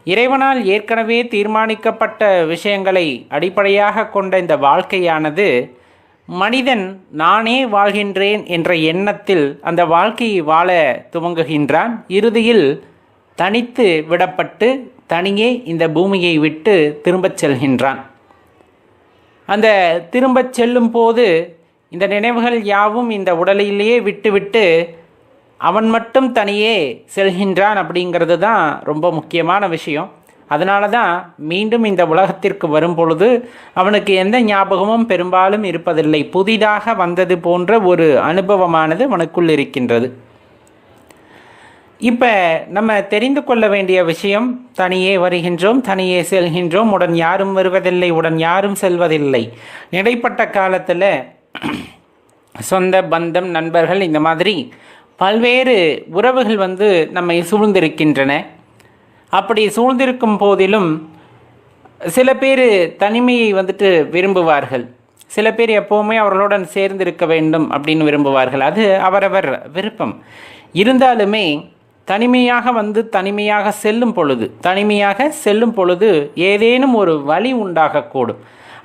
இறைவனால் ஏற்கனவே தீர்மானிக்கப்பட்ட விஷயங்களை அடிப்படையாக கொண்ட இந்த வாழ்க்கையானது மனிதன் நானே வாழ்கின்றேன் என்ற எண்ணத்தில் அந்த வாழ்க்கையை வாழ துவங்குகின்றான். இறுதியில் தனித்து விடப்பட்டு தனியே இந்த பூமியை விட்டு திரும்பச் செல்கின்றான். அந்த திரும்பச் செல்லும் போது இந்த நினைவுகள் யாவும் இந்த உடலிலேயே விட்டுவிட்டு அவன் மட்டும் தனியே செல்கின்றான். அப்படிங்கிறது தான் ரொம்ப முக்கியமான விஷயம். அதனால தான் மீண்டும் இந்த உலகத்திற்கு வரும் பொழுது அவனுக்கு எந்த ஞாபகமும் பெரும்பாலும் இருப்பதில்லை. புதிதாக வந்தது போன்ற ஒரு அனுபவமானது அவனுக்குள் இருக்கின்றது. இப்போ நம்ம தெரிந்து கொள்ள வேண்டிய விஷயம், தனியே வருகின்றோம், தனியே செல்கின்றோம், உடன் யாரும் வருவதில்லை, உடன் யாரும் செல்வதில்லை. இடைப்பட்ட காலத்தில் சொந்த பந்தம், நண்பர்கள், இந்த மாதிரி பல்வேறு உறவுகள் நம்மை சூழ்ந்திருக்கின்றன. அப்படி சூழ்ந்திருக்கும் போதிலும் சில பேர் தனிமையை விரும்புவார்கள். சில பேர் எப்போவுமே அவர்களுடன் சேர்ந்திருக்க வேண்டும் அப்படின்னு விரும்புவார்கள். அது அவரவர் விருப்பம். இருந்தாலுமே தனிமையாக செல்லும் பொழுது ஏதேனும் ஒரு வழி உண்டாகக்கூடும்.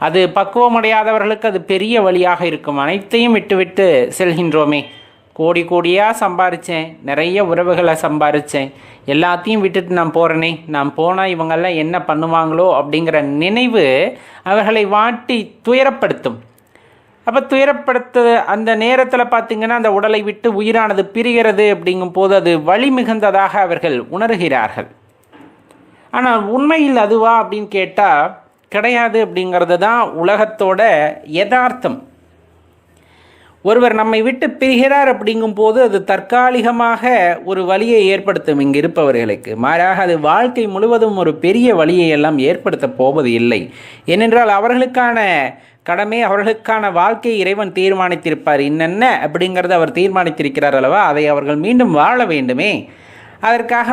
அது பக்குவமடையாதவர்களுக்கு அது பெரிய வழியாக இருக்கும். அனைத்தையும் விட்டுவிட்டு செல்கின்றோமே, கோடி கோடியாக சம்பாரித்தேன், நிறைய உறவுகளை சம்பாரித்தேன், எல்லாத்தையும் விட்டுட்டு நான் போகிறேனே, நான் போனால் இவங்கெல்லாம் என்ன பண்ணுவாங்களோ அப்படிங்கிற நினைவு அவர்களை வாட்டி துயரப்படுத்தும். அப்போ துயரப்படுத்த அந்த நேரத்தில் பார்த்திங்கன்னா அந்த உடலை விட்டு உயிரானது பிரிகிறது. அப்படிங்கும் போது அது வலி மிகுந்ததாக அவர்கள் உணர்கிறார்கள். ஆனால் உண்மையில் அதுவா அப்படின்னு கேட்டால் கிடையாது. அப்படிங்கிறது தான் உலகத்தோட யதார்த்தம். ஒருவர் நம்மை விட்டு பிரிகிறார் அப்படிங்கும் போது அது தற்காலிகமாக ஒரு வலியை ஏற்படுத்தும் இங்கு இருப்பவர்களுக்கு. மாறாக அது வாழ்க்கை முழுவதும் ஒரு பெரிய வலியை எல்லாம் ஏற்படுத்த போவது இல்லை. ஏனென்றால் அவர்களுக்கான கடமை, அவர்களுக்கான வாழ்க்கையை இறைவன் தீர்மானித்திருப்பார். என்னென்ன அப்படிங்கிறது அவர் தீர்மானித்திருக்கிறார் அல்லவா, அதை அவர்கள் மீண்டும் வாழ வேண்டுமே. அதற்காக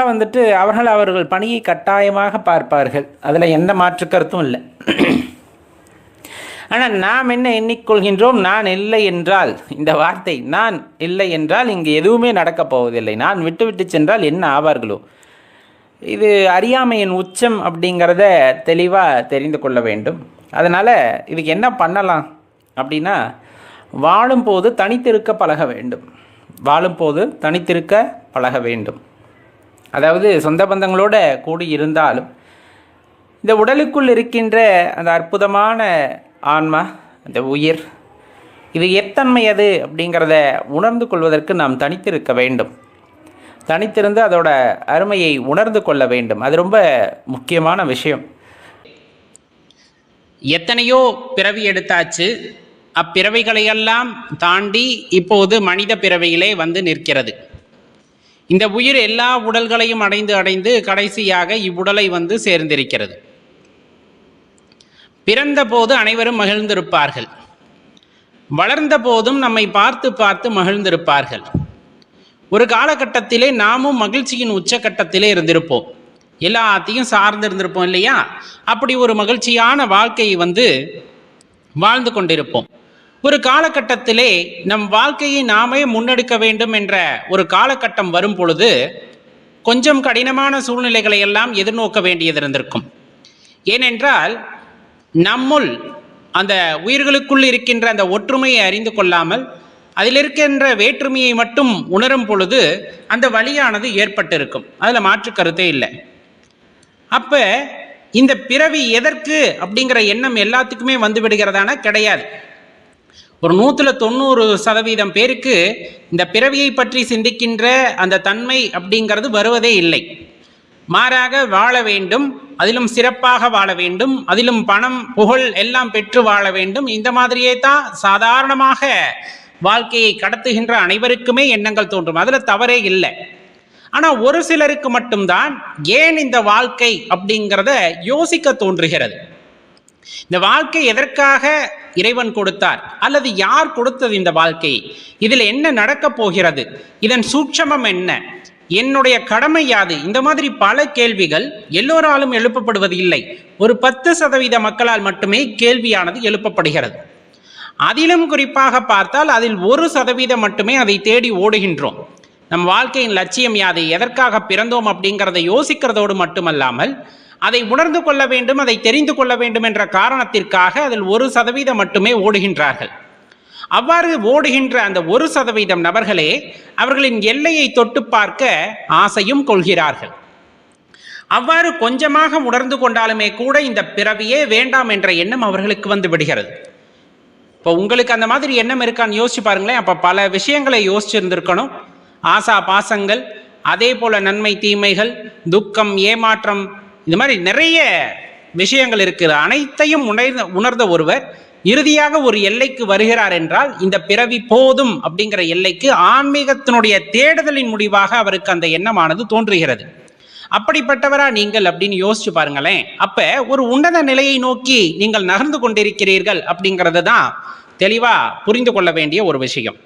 அவர்கள் பணியை கட்டாயமாக பார்ப்பார்கள். அதில் எந்த மாற்று கருத்தும் இல்லை. ஆனால் நாம் என்ன எண்ணிக்கொள்கின்றோம், நான் இல்லை என்றால், இந்த வார்த்தை நான் இல்லை என்றால் இங்கு எதுவுமே நடக்கப் போவதில்லை, நான் விட்டு சென்றால் என்ன ஆவார்களோ, இது அறியாமையின் உச்சம் அப்படிங்கிறத தெளிவாக தெரிந்து கொள்ள வேண்டும். அதனால் இதுக்கு என்ன பண்ணலாம் அப்படின்னா, வாழும்போது தனித்திருக்க பழக வேண்டும். அதாவது சொந்த பந்தங்களோடு கூடி இருந்தாலும் இந்த உடலுக்குள் இருக்கின்ற அந்த அற்புதமான ஆன்மா, அந்த உயிர், இது எத்தன்மையது அப்படிங்கிறத உணர்ந்து கொள்வதற்கு நாம் தனித்திருக்க வேண்டும். தனித்திருந்து அதோட அருமையை உணர்ந்து கொள்ள வேண்டும். அது ரொம்ப முக்கியமான விஷயம். எத்தனையோ பிறவி எடுத்தாச்சு. அப்பிறவைகளையெல்லாம் தாண்டி இப்போது மனித பிறவியிலே நிற்கிறது. இந்த உயிர் எல்லா உடல்களையும் அடைந்து கடைசியாக இவ்வுடலை சேர்ந்திருக்கிறது. பிறந்த போது அனைவரும் மகிழ்ந்திருப்பார்கள். வளர்ந்த போதும் நம்மை பார்த்து மகிழ்ந்திருப்பார்கள். ஒரு காலகட்டத்திலே நாமும் மகிழ்ச்சியின் உச்சக்கட்டத்திலே இருந்திருப்போம். எல்லாத்தையும் சார்ந்திருந்திருப்போம் இல்லையா? அப்படி ஒரு மகிழ்ச்சியான வாழ்க்கையை வாழ்ந்து கொண்டிருப்போம். ஒரு காலகட்டத்திலே நம் வாழ்க்கையை நாமே முன்னெடுக்க வேண்டும் என்ற ஒரு காலகட்டம் வரும் பொழுது கொஞ்சம் கடினமான சூழ்நிலைகளை எல்லாம் எதிர்நோக்க வேண்டியது இருந்திருக்கும். ஏனென்றால் நம்முள் அந்த உயிர்களுக்குள் இருக்கின்ற அந்த ஒற்றுமையை அறிந்து கொள்ளாமல் அதில் இருக்கின்ற வேற்றுமையை மட்டும் உணரும் பொழுது அந்த வலியானது ஏற்பட்டிருக்கும். அதில் மாற்று கருத்தே இல்லை. அப்போ இந்த பிறவி எதற்கு அப்படிங்கிற எண்ணம் எல்லாத்துக்குமே விடுகிறதான கிடையாது. ஒரு 190% பேருக்கு இந்த பிறவியை பற்றி சிந்திக்கின்ற அந்த தன்மை அப்படிங்கிறது வருவதே இல்லை. மாறாக வாழ வேண்டும், அதிலும் சிறப்பாக வாழ வேண்டும், அதிலும் பணம் புகழ் எல்லாம் பெற்று வாழ வேண்டும், இந்த மாதிரியே தான் சாதாரணமாக வாழ்க்கையை கடத்துகின்ற அனைவருக்குமே எண்ணங்கள் தோன்றும். அதில் தவறே இல்லை. ஆனால் ஒரு சிலருக்கு மட்டும்தான் ஏன் இந்த வாழ்க்கை அப்படிங்கிறத யோசிக்க தோன்றுகிறது. இந்த வாழ்க்கை எதற்காக இறைவன் கொடுத்தார், அல்லது யார் கொடுத்தது இந்த வாழ்க்கையை, இதில் என்ன நடக்கப் போகிறது, இதன் சூட்சமம் என்ன, என்னுடைய கடமை யாது, இந்த மாதிரி பல கேள்விகள் எல்லோராலும் எழுப்பப்படுவது இல்லை. ஒரு 10% மக்களால் மட்டுமே கேள்வியானது எழுப்பப்படுகிறது. அதிலும் குறிப்பாக பார்த்தால் அதில் 1% மட்டுமே அதை தேடி ஓடுகின்றோம். நம் வாழ்க்கையின் லட்சியம் யாது, எதற்காக பிறந்தோம் அப்படிங்கிறத யோசிக்கிறதோடு மட்டுமல்லாமல் அதை உணர்ந்து கொள்ள வேண்டும், அதை தெரிந்து கொள்ள வேண்டும் என்ற காரணத்திற்காக அதில் 1% மட்டுமே ஓடுகின்றார்கள். அவ்வாறு ஓடுகின்ற அந்த 1% நபர்களே அவர்களின் எல்லையை தொட்டு பார்க்க ஆசையும் கொள்கிறார்கள். அவ்வாறு கொஞ்சமாக உணர்ந்து கொண்டாலுமே கூட இந்த பிறவியே வேண்டாம் என்ற எண்ணம் அவர்களுக்கு வந்து விடுகிறது. இப்போ உங்களுக்கு அந்த மாதிரி எண்ணம் இருக்கான்னு யோசிச்சு பாருங்களேன். அப்போ பல விஷயங்களை யோசிச்சிருந்திருக்கணும். ஆசா பாசங்கள், அதே போல நன்மை தீமைகள், துக்கம், ஏமாற்றம், இந்த மாதிரி நிறைய விஷயங்கள் இருக்குது. அனைத்தையும் உணர்ந்த ஒருவர் இறுதியாக ஒரு எல்லைக்கு வருகிறார் என்றால் இந்த பிறவி போதும் அப்படிங்கிற எல்லைக்கு ஆன்மீகத்தினுடைய தேடுதலின் முடிவாக அவருக்கு அந்த எண்ணமானது தோன்றுகிறது. அப்படிப்பட்டவரா நீங்கள் அப்படின்னு யோசிச்சு பாருங்களேன். அப்ப ஒரு உன்னத நிலையை நோக்கி நீங்கள் நகர்ந்து கொண்டிருக்கிறீர்கள் அப்படிங்கிறது தான் தெளிவா புரிந்து கொள்ள வேண்டிய ஒரு விஷயம்.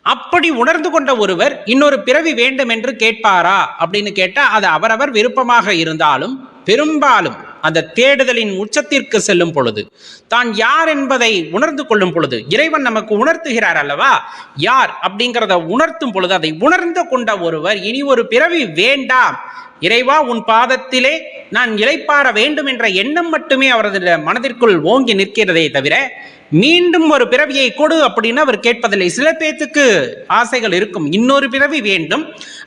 அப்படி உணர்ந்து கொண்ட ஒருவர் இன்னொரு பிறவி வேண்டும் என்று கேட்பாரா அப்படின்னு கேட்டா அது அவரவர் விருப்பமாக இருந்தாலும் பெரும்பாலும் அந்த தேடுதலின் உச்சத்திற்கு செல்லும் பொழுது, தான் யார் என்பதை உணர்ந்து கொள்ளும் பொழுது, இறைவன் நமக்கு உணர்த்துகிறார் அல்லவா, யார் அப்படிங்கிறத உணர்த்தும் பொழுது அதை உணர்ந்து கொண்ட ஒருவர் இனி ஒரு பிறவி வேண்டாம், இறைவா உன் பாதத்திலே நான் இளைப்பாற வேண்டும் என்ற எண்ணம் மட்டுமே அவரது மனதிற்குள் ஓங்கி நிற்கிறதே தவிர மீண்டும் ஒரு பிறவியை கொடு அப்படின்னு அவர் கேட்பதில்லை. சில பேத்துக்கு ஆசைகள் இருக்கும், இன்னொரு பிறவி வேண்டும்,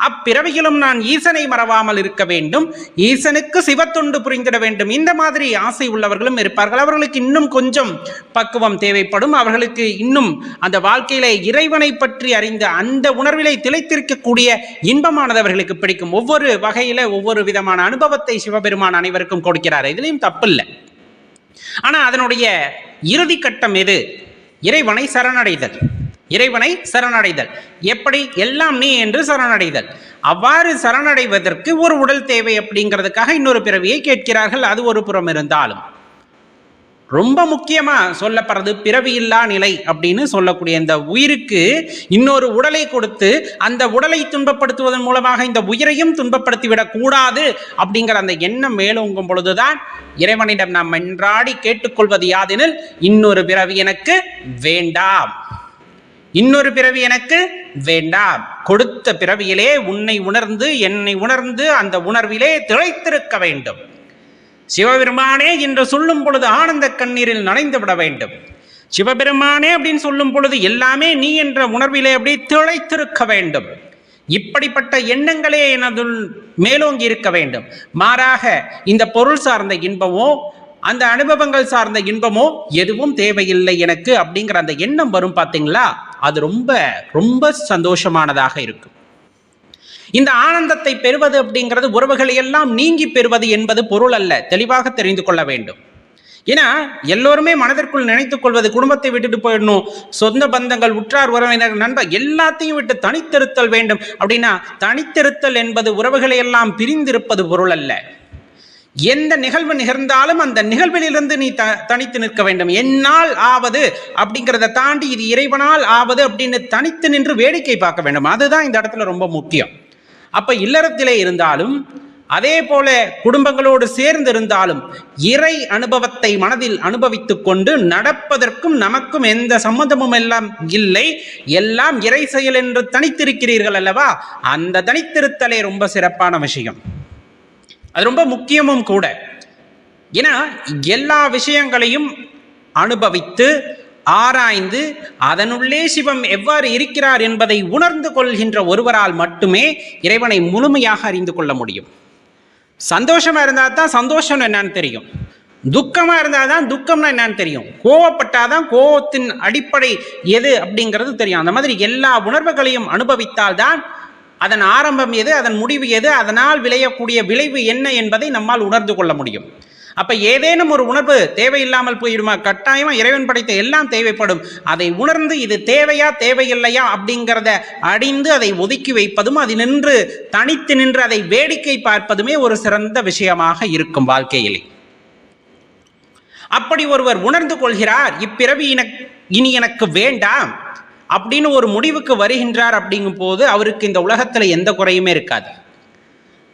அப்பிறவியிலும் நான் ஈசனை மறவாமல் இருக்க வேண்டும், ஈசனுக்கு சிவத்தொண்டு புரிந்திட வேண்டும், இந்த மாதிரி ஆசை உள்ளவர்களும் இருப்பார்கள். அவர்களுக்கு இன்னும் கொஞ்சம் பக்குவம் தேவைப்படும். அவர்களுக்கு இன்னும் அந்த வாழ்க்கையில இறைவனை பற்றி அறிந்த அந்த உணர்விலை திளைத்திருக்கக்கூடிய இன்பமானது அவர்களுக்கு பிடிக்கும். ஒவ்வொரு வகையில ஒவ்வொரு விதமான அனுபவத்தை சிவபெருமான் அனைவருக்கும் கொடுக்கிறார், இதுலயும் தப்பில்லை. ஆனா அதனுடைய இறுதி கட்டம் எது? இறைவனை சரணடைதல். இறைவனை சரணடைதல் எப்படி? எல்லாம் நீ என்று சரணடைதல். அவ்வாறு சரணடைவதற்கு ஒரு உடல் தேவை அப்படிங்கிறதுக்காக இன்னொரு பிறவியை கேட்கிறார்கள். அது ஒரு புறம் இருந்தாலும் ரொம்ப முக்கியமா சொல்லப்படுறது பிறவியில்லா நிலை அப்படின்னு சொல்லக்கூடிய இந்த உயிருக்கு இன்னொரு உடலை கொடுத்து அந்த உடலை துன்பப்படுத்துவதன் மூலமாக இந்த உயிரையும் துன்பப்படுத்திவிடக் கூடாது அப்படிங்கிற அந்த எண்ணம் மேலோங்கும் பொழுதுதான் இறைவனிடம் நாம் மன்றாடி கேட்டுக்கொள்வது யாதெனில், இன்னொரு பிறவி எனக்கு வேண்டாம், இன்னொரு பிறவி எனக்கு வேண்டாம், கொடுத்த பிறவியிலே உன்னை உணர்ந்து என்னை உணர்ந்து அந்த உணர்விலே திளைத்திருக்க வேண்டும். சிவபெருமானே என்று சொல்லும் பொழுது ஆனந்த கண்ணீரில் நனைந்து விட வேண்டும். சிவபெருமானே அப்படின்னு சொல்லும் பொழுது எல்லாமே நீ என்ற உணர்விலே அப்படி திளைத்திருக்க வேண்டும். இப்படிப்பட்ட எண்ணங்களே எனதுள் மேலோங்கி இருக்க வேண்டும். மாறாக இந்த பொருள் சார்ந்த இன்பமோ அந்த அனுபவங்கள் சார்ந்த இன்பமோ எதுவும் தேவையில்லை எனக்கு அப்படிங்கிற அந்த எண்ணம் வரும் பார்த்தீங்களா, அது ரொம்ப ரொம்ப சந்தோஷமானதாக இருக்கும். இந்த ஆனந்தத்தை பெறுவது அப்படிங்கிறது உறவுகளை எல்லாம் நீங்கி பெறுவது என்பது பொருள் அல்ல, தெளிவாக தெரிந்து கொள்ள வேண்டும். ஏன்னா எல்லோருமே மனதிற்குள் நினைத்துக் கொள்வது குடும்பத்தை விட்டுட்டு போயிடணும், சொந்த பந்தங்கள், உற்றார் உறவினர், நண்பர் எல்லாத்தையும் விட்டு தனித்திருத்தல் வேண்டும். அப்படின்னா தனித்திருத்தல் என்பது உறவுகளை எல்லாம் பிரிந்திருப்பது பொருள் அல்ல. எந்த நிகழ்வு நிகழ்ந்தாலும் அந்த நிகழ்விலிருந்து நீ தனித்து நிற்க வேண்டும். என்னால் ஆவது அப்படிங்கிறத தாண்டி இது இறைவனால் ஆவது அப்படின்னு தனித்து நின்று வேடிக்கை பார்க்க வேண்டும். அதுதான் இந்த இடத்துல ரொம்ப முக்கியம். அப்ப இல்லறத்திலே இருந்தாலும் அதே போல குடும்பங்களோடு சேர்ந்து இருந்தாலும் இறை அனுபவத்தை மனதில் அனுபவித்துக் கொண்டு நடப்பதற்கும் நமக்கும் எந்த சம்பந்தமும் எல்லாம் இல்லை, எல்லாம் இறை செயல் என்று தனித்திருக்கிறீர்கள் அல்லவா, அந்த தனித்திருத்தலே ரொம்ப சிறப்பான விஷயம். அது ரொம்ப முக்கியமும் கூட. ஏன்னா எல்லா விஷயங்களையும் அனுபவித்து ஆராய்ந்து அதனுள்ளே சிவம் எவ்வாறு இருக்கிறார் என்பதை உணர்ந்து கொள்கின்ற ஒருவரால் மட்டுமே இறைவனை முழுமையாக அறிந்து கொள்ள முடியும். சந்தோஷமா இருந்தால் தான் சந்தோஷம் என்னன்னு தெரியும், துக்கமா இருந்தால் தான் துக்கம்னா என்னன்னு தெரியும், கோவப்பட்டாதான் கோவத்தின் அடிப்படை எது அப்படிங்கிறது தெரியும். அந்த மாதிரி எல்லா உணர்வுகளையும் அனுபவித்தால் தான் அதன் ஆரம்பம் எது, அதன் முடிவு எது, அதனால் விளையக்கூடிய விளைவு என்ன என்பதை நம்மால் உணர்ந்து கொள்ள முடியும். அப்ப ஏதேனும் ஒரு உணர்வு தேவையில்லாமல் போயிடுமா? கட்டாயமா இறைவன் படைத்த எல்லாம் தேவைப்படும். அதை உணர்ந்து இது தேவையா தேவையில்லையா அப்படிங்கிறத அறிந்து அதை ஒதுக்கி வைப்பதும், அது நின்று தனித்து நின்று அதை வேடிக்கை பார்ப்பதுமே ஒரு சிறந்த விஷயமாக இருக்கும் வாழ்க்கையிலே. அப்படி ஒருவர் உணர்ந்து கொள்கிறார், இப்பிறவி இனி எனக்கு வேண்டாம் அப்படின்னு ஒரு முடிவுக்கு வருகின்றார். அப்படிங்கும் போது அவருக்கு இந்த உலகத்துல எந்த குறையுமே இருக்காது.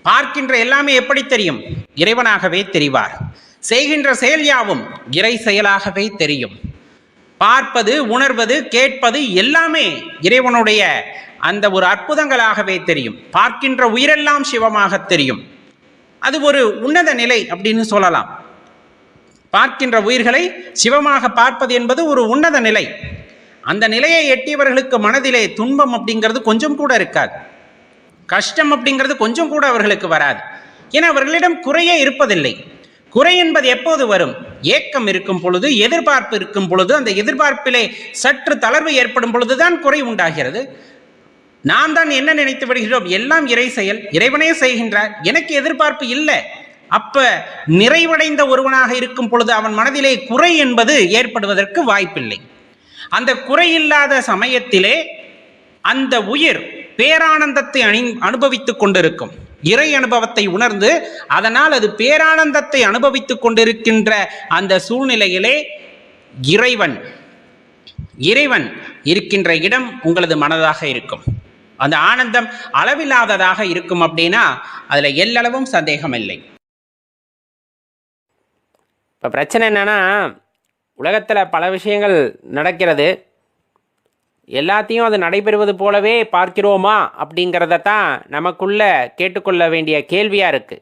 பார்க்கின்ற எல்லாமே எப்படி தெரியும்? இறைவனாகவே தெரிவார். செய்கின்ற செயல் யாவும் இறை செயலாகவே தெரியும். பார்ப்பது, உணர்வது, கேட்பது எல்லாமே இறைவனுடைய அந்த ஒரு அற்புதங்களாகவே தெரியும். பார்க்கின்ற உயிரெல்லாம் சிவமாக தெரியும். அது ஒரு உன்னத நிலை அப்படின்னு சொல்லலாம். பார்க்கின்ற உயிர்களை சிவமாக பார்ப்பது என்பது ஒரு உன்னத நிலை. அந்த நிலையை எட்டியவர்களுக்கு மனதிலே துன்பம் அப்படிங்கிறது கொஞ்சம் கூட இருக்காது. கஷ்டம் அப்படிங்கிறது கொஞ்சம் கூட அவர்களுக்கு வராது. ஏன்னா அவர்களிடம் குறையே இருப்பதில்லை. குறை என்பது எப்போது வரும்? ஏக்கம் இருக்கும் பொழுது, எதிர்பார்ப்பு இருக்கும் பொழுது, அந்த எதிர்பார்ப்பிலே சற்று தளர்வு ஏற்படும் பொழுதுதான் குறை உண்டாகிறது. நாம் தான் என்ன நினைத்து விடுகிறோம்? எல்லாம் இறை செயல், இறைவனே செய்கின்றார், எனக்கு எதிர்பார்ப்பு இல்லை. அப்ப நிறைவடைந்த ஒருவனாக இருக்கும் பொழுது அவன் மனதிலே குறை என்பது ஏற்படுவதற்கு வாய்ப்பில்லை. அந்த குறையில்லாத சமயத்திலே அந்த உயிர் பேரானந்தத்தை அனுபவித்துக் கொண்டிருக்கும். இறை அனுபவத்தை உணர்ந்து அதனால் அது பேரானந்தத்தை அனுபவித்துக் கொண்டிருக்கின்ற அந்த சூழ்நிலையிலே இறைவன் இருக்கின்ற இடம் உங்களது மனதாக இருக்கும். அந்த ஆனந்தம் அளவில்லாததாக இருக்கும். அப்படின்னா அதுல எல்லளவும் சந்தேகம் இல்லை. இப்போ பிரச்சனை என்னென்னா, உலகத்தில் பல விஷயங்கள் நடக்கிறது. எல்லாத்தையும் அது நடைபெறுவது போலவே பார்க்கிறோமா அப்படிங்கிறத தான் நமக்குள்ள கேட்டுக்கொள்ள வேண்டிய கேள்வியாக இருக்குது.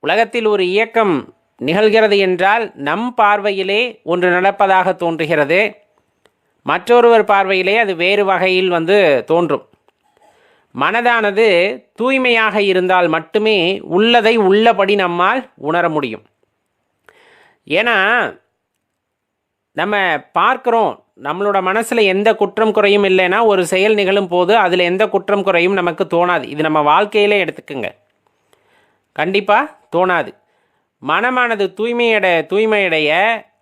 உலகத்தில் ஒரு இயக்கம் நிகழ்கிறது என்றால் நம் பார்வையிலே ஒன்று நடப்பதாக தோன்றுகிறது, மற்றொருவர் பார்வையிலே அது வேறு வகையில் தோன்றும். மனதானது தூய்மையாக இருந்தால் மட்டுமே உள்ளதை உள்ளபடி நம்மால் உணர முடியும். ஏன்னா நம்ம பார்க்குறோம், நம்மளோட மனசில் எந்த குற்றம் குறையும் இல்லைன்னா ஒரு செயல் நிகழும் போது அதில் எந்த குற்றம் குறையும் நமக்கு தோணாது. இது நம்ம வாழ்க்கையிலே எடுத்துக்குங்க, கண்டிப்பாக தோணாது. மனமானது தூய்மையடைய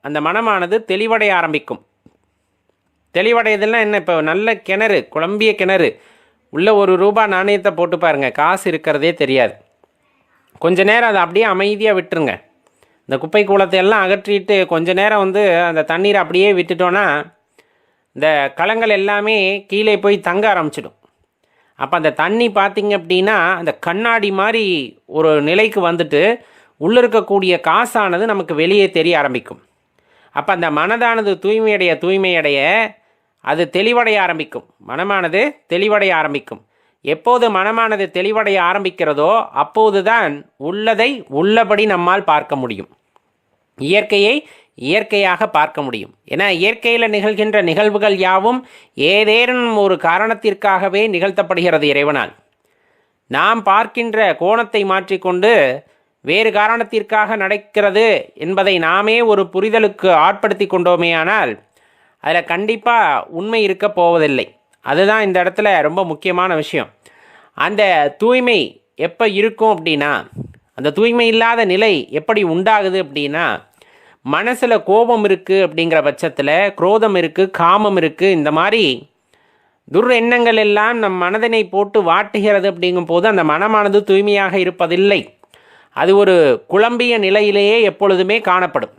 அந்த மனமானது தெளிவடைய ஆரம்பிக்கும். தெளிவடையதுன்னா என்ன? இப்போ நல்ல கிணறு, குழம்பிய கிணறு உள்ள ₹1 நாணயத்தை போட்டு பாருங்கள், காசு இருக்கிறதே தெரியாது. கொஞ்ச நேரம் அதை அப்படியே அமைதியாக விட்டுருங்க. இந்த குப்பை கூலத்தை எல்லாம் அகற்றிட்டு கொஞ்ச நேரம் அந்த தண்ணீரை அப்படியே விட்டுட்டோன்னா இந்த களங்கள் எல்லாமே கீழே போய் தங்க ஆரம்பிச்சிடும். அப்போ அந்த தண்ணி பார்த்திங்க அப்படின்னா அந்த கண்ணாடி மாதிரி ஒரு நிலைக்கு வந்துட்டு உள்ளே இருக்கக்கூடிய காசானது நமக்கு வெளியே தெரிய ஆரம்பிக்கும். அப்போ அந்த மனதானது தூய்மையடைய அது தெளிவடைய ஆரம்பிக்கும். மனமானது தெளிவடைய ஆரம்பிக்கும். எப்போது மனமானது தெளிவடைய ஆரம்பிக்கிறதோ அப்போது தான் உள்ளதை உள்ளபடி நம்மால் பார்க்க முடியும். இயற்கையை இயற்கையாக பார்க்க முடியும். ஏன்னா இயற்கையில் நிகழ்கின்ற நிகழ்வுகள் யாவும் ஏதேனும் ஒரு காரணத்திற்காகவே நிகழ்த்தப்படுகிறது இறைவனால். நாம் பார்க்கின்ற கோணத்தை மாற்றிக்கொண்டு வேறு காரணத்திற்காக நடக்கிறது என்பதை நாமே ஒரு புரிதலுக்கு ஆட்படுத்தி கொண்டோமேயானால் அதில் கண்டிப்பாக உண்மை இருக்க போவதில்லை. அதுதான் இந்த இடத்துல ரொம்ப முக்கியமான விஷயம். அந்த தூய்மை எப்போ இருக்கும் அப்படின்னா, அந்த தூய்மை இல்லாத நிலை எப்படி உண்டாகுது அப்படின்னா, மனசில் கோபம் இருக்குது அப்படிங்கிற பட்சத்தில் குரோதம் இருக்குது, காமம் இருக்குது, இந்த மாதிரி துரெண்ணங்கள் எல்லாம் நம் மனதினை போட்டு வாட்டுகிறது. அப்படிங்கும் போது அந்த மனமானது தூய்மையாக இருப்பதில்லை. அது ஒரு குழம்பிய நிலையிலேயே எப்பொழுதுமே காணப்படும்.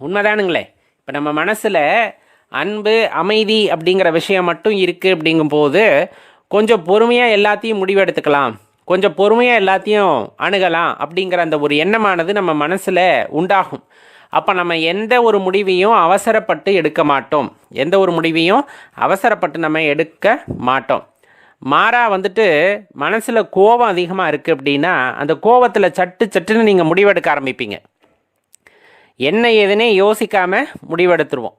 உண்மைதானுங்களே? இப்போ நம்ம மனசில் அன்பு, அமைதி அப்படிங்கிற விஷயம் மட்டும் இருக்குது அப்படிங்கும்போது கொஞ்சம் பொறுமையாக எல்லாத்தையும் முடிவெடுத்துக்கலாம், கொஞ்சம் பொறுமையாக எல்லாத்தையும் அணுகலாம் அப்படிங்கிற அந்த ஒரு எண்ணமானது நம்ம மனசில் உண்டாகும். அப்போ நம்ம எந்த ஒரு முடிவையும் அவசரப்பட்டு எடுக்க மாட்டோம். எந்த ஒரு முடிவையும் அவசரப்பட்டு நம்ம எடுக்க மாட்டோம். மாறா மனசில் கோபம் அதிகமாக இருக்குது அப்படின்னா அந்த கோபத்தில் சட்டுன்னு நீங்கள் முடிவெடுக்க ஆரம்பிப்பீங்க. என்ன ஏதுனே யோசிக்காமல் முடிவெடுத்துருவோம்.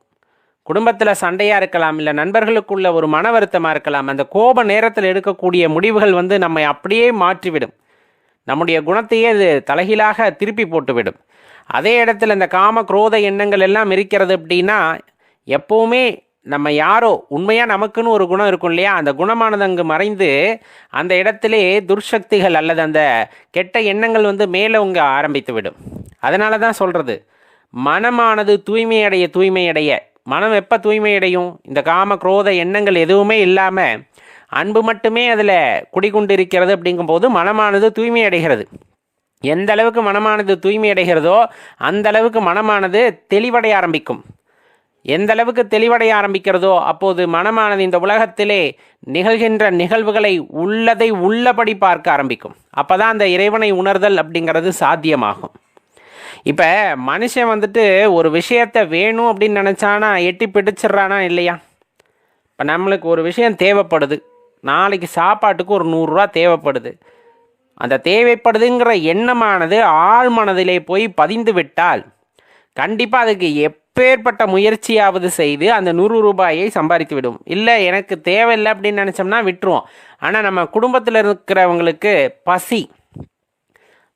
குடும்பத்தில் சண்டையாக இருக்கலாம், இல்லை நண்பர்களுக்குள்ள ஒரு மன வருத்தமாக இருக்கலாம். அந்த கோப நேரத்தில் எடுக்கக்கூடிய முடிவுகள் நம்மை அப்படியே மாற்றிவிடும். நம்முடைய குணத்தையே அது தலைகீழாக திருப்பி போட்டுவிடும். அதே இடத்துல இந்த காம குரோத எண்ணங்கள் எல்லாம் இருக்கிறது அப்படின்னா எப்போவுமே நம்ம யாரோ உண்மையாக நமக்குன்னு ஒரு குணம் இருக்கும் இல்லையா, அந்த குணமானது அங்கு மறைந்து அந்த இடத்திலே துர்சக்திகள் அல்லது அந்த கெட்ட எண்ணங்கள் வந்து மேலோங்க ஆரம்பித்து விடும். அதனால தான் சொல்கிறது, மனமானது தூய்மையடைய மனம் எப்போ தூய்மையடையும்? இந்த காம குரோத எண்ணங்கள் எதுவுமே இல்லாமல் அன்பு மட்டுமே அதில் குடிகொண்டிருக்கிறது. அப்படிங்கும்போது மனமானது தூய்மையடைகிறது. எந்த அளவுக்கு மனமானது தூய்மையடைகிறதோ அந்த அளவுக்கு மனமானது தெளிவடைய ஆரம்பிக்கும். எந்த அளவுக்கு தெளிவடைய ஆரம்பிக்கிறதோ அப்போது மனமானது இந்த உலகத்திலே நிகழ்கின்ற நிகழ்வுகளை உள்ளதை உள்ளபடி பார்க்க ஆரம்பிக்கும். அப்போ தான் அந்த இறைவனை உணர்தல் அப்படிங்கிறது சாத்தியமாகும். இப்போ மனுஷன் வந்துட்டு ஒரு விஷயத்தை வேணும் அப்படின்னு நினச்சானா எட்டி பிடிச்சிட்றானா இல்லையா? இப்போ நம்மளுக்கு ஒரு விஷயம் தேவைப்படுது, நாளைக்கு சாப்பாட்டுக்கு ஒரு 100 ரூபா தேவைப்படுது. அந்த தேவைப்படுதுங்கிற எண்ணமானது ஆழ் மனதிலே போய் பதிந்து விட்டால் கண்டிப்பாக அதுக்கு எப்பேற்பட்ட முயற்சியாவது செய்து அந்த 100 ரூபாயை சம்பாதித்து விடும். இல்லை எனக்கு தேவையில்லை அப்படின்னு நினச்சோம்னா விட்டுருவோம். ஆனால் நம்ம குடும்பத்தில் இருக்கிறவங்களுக்கு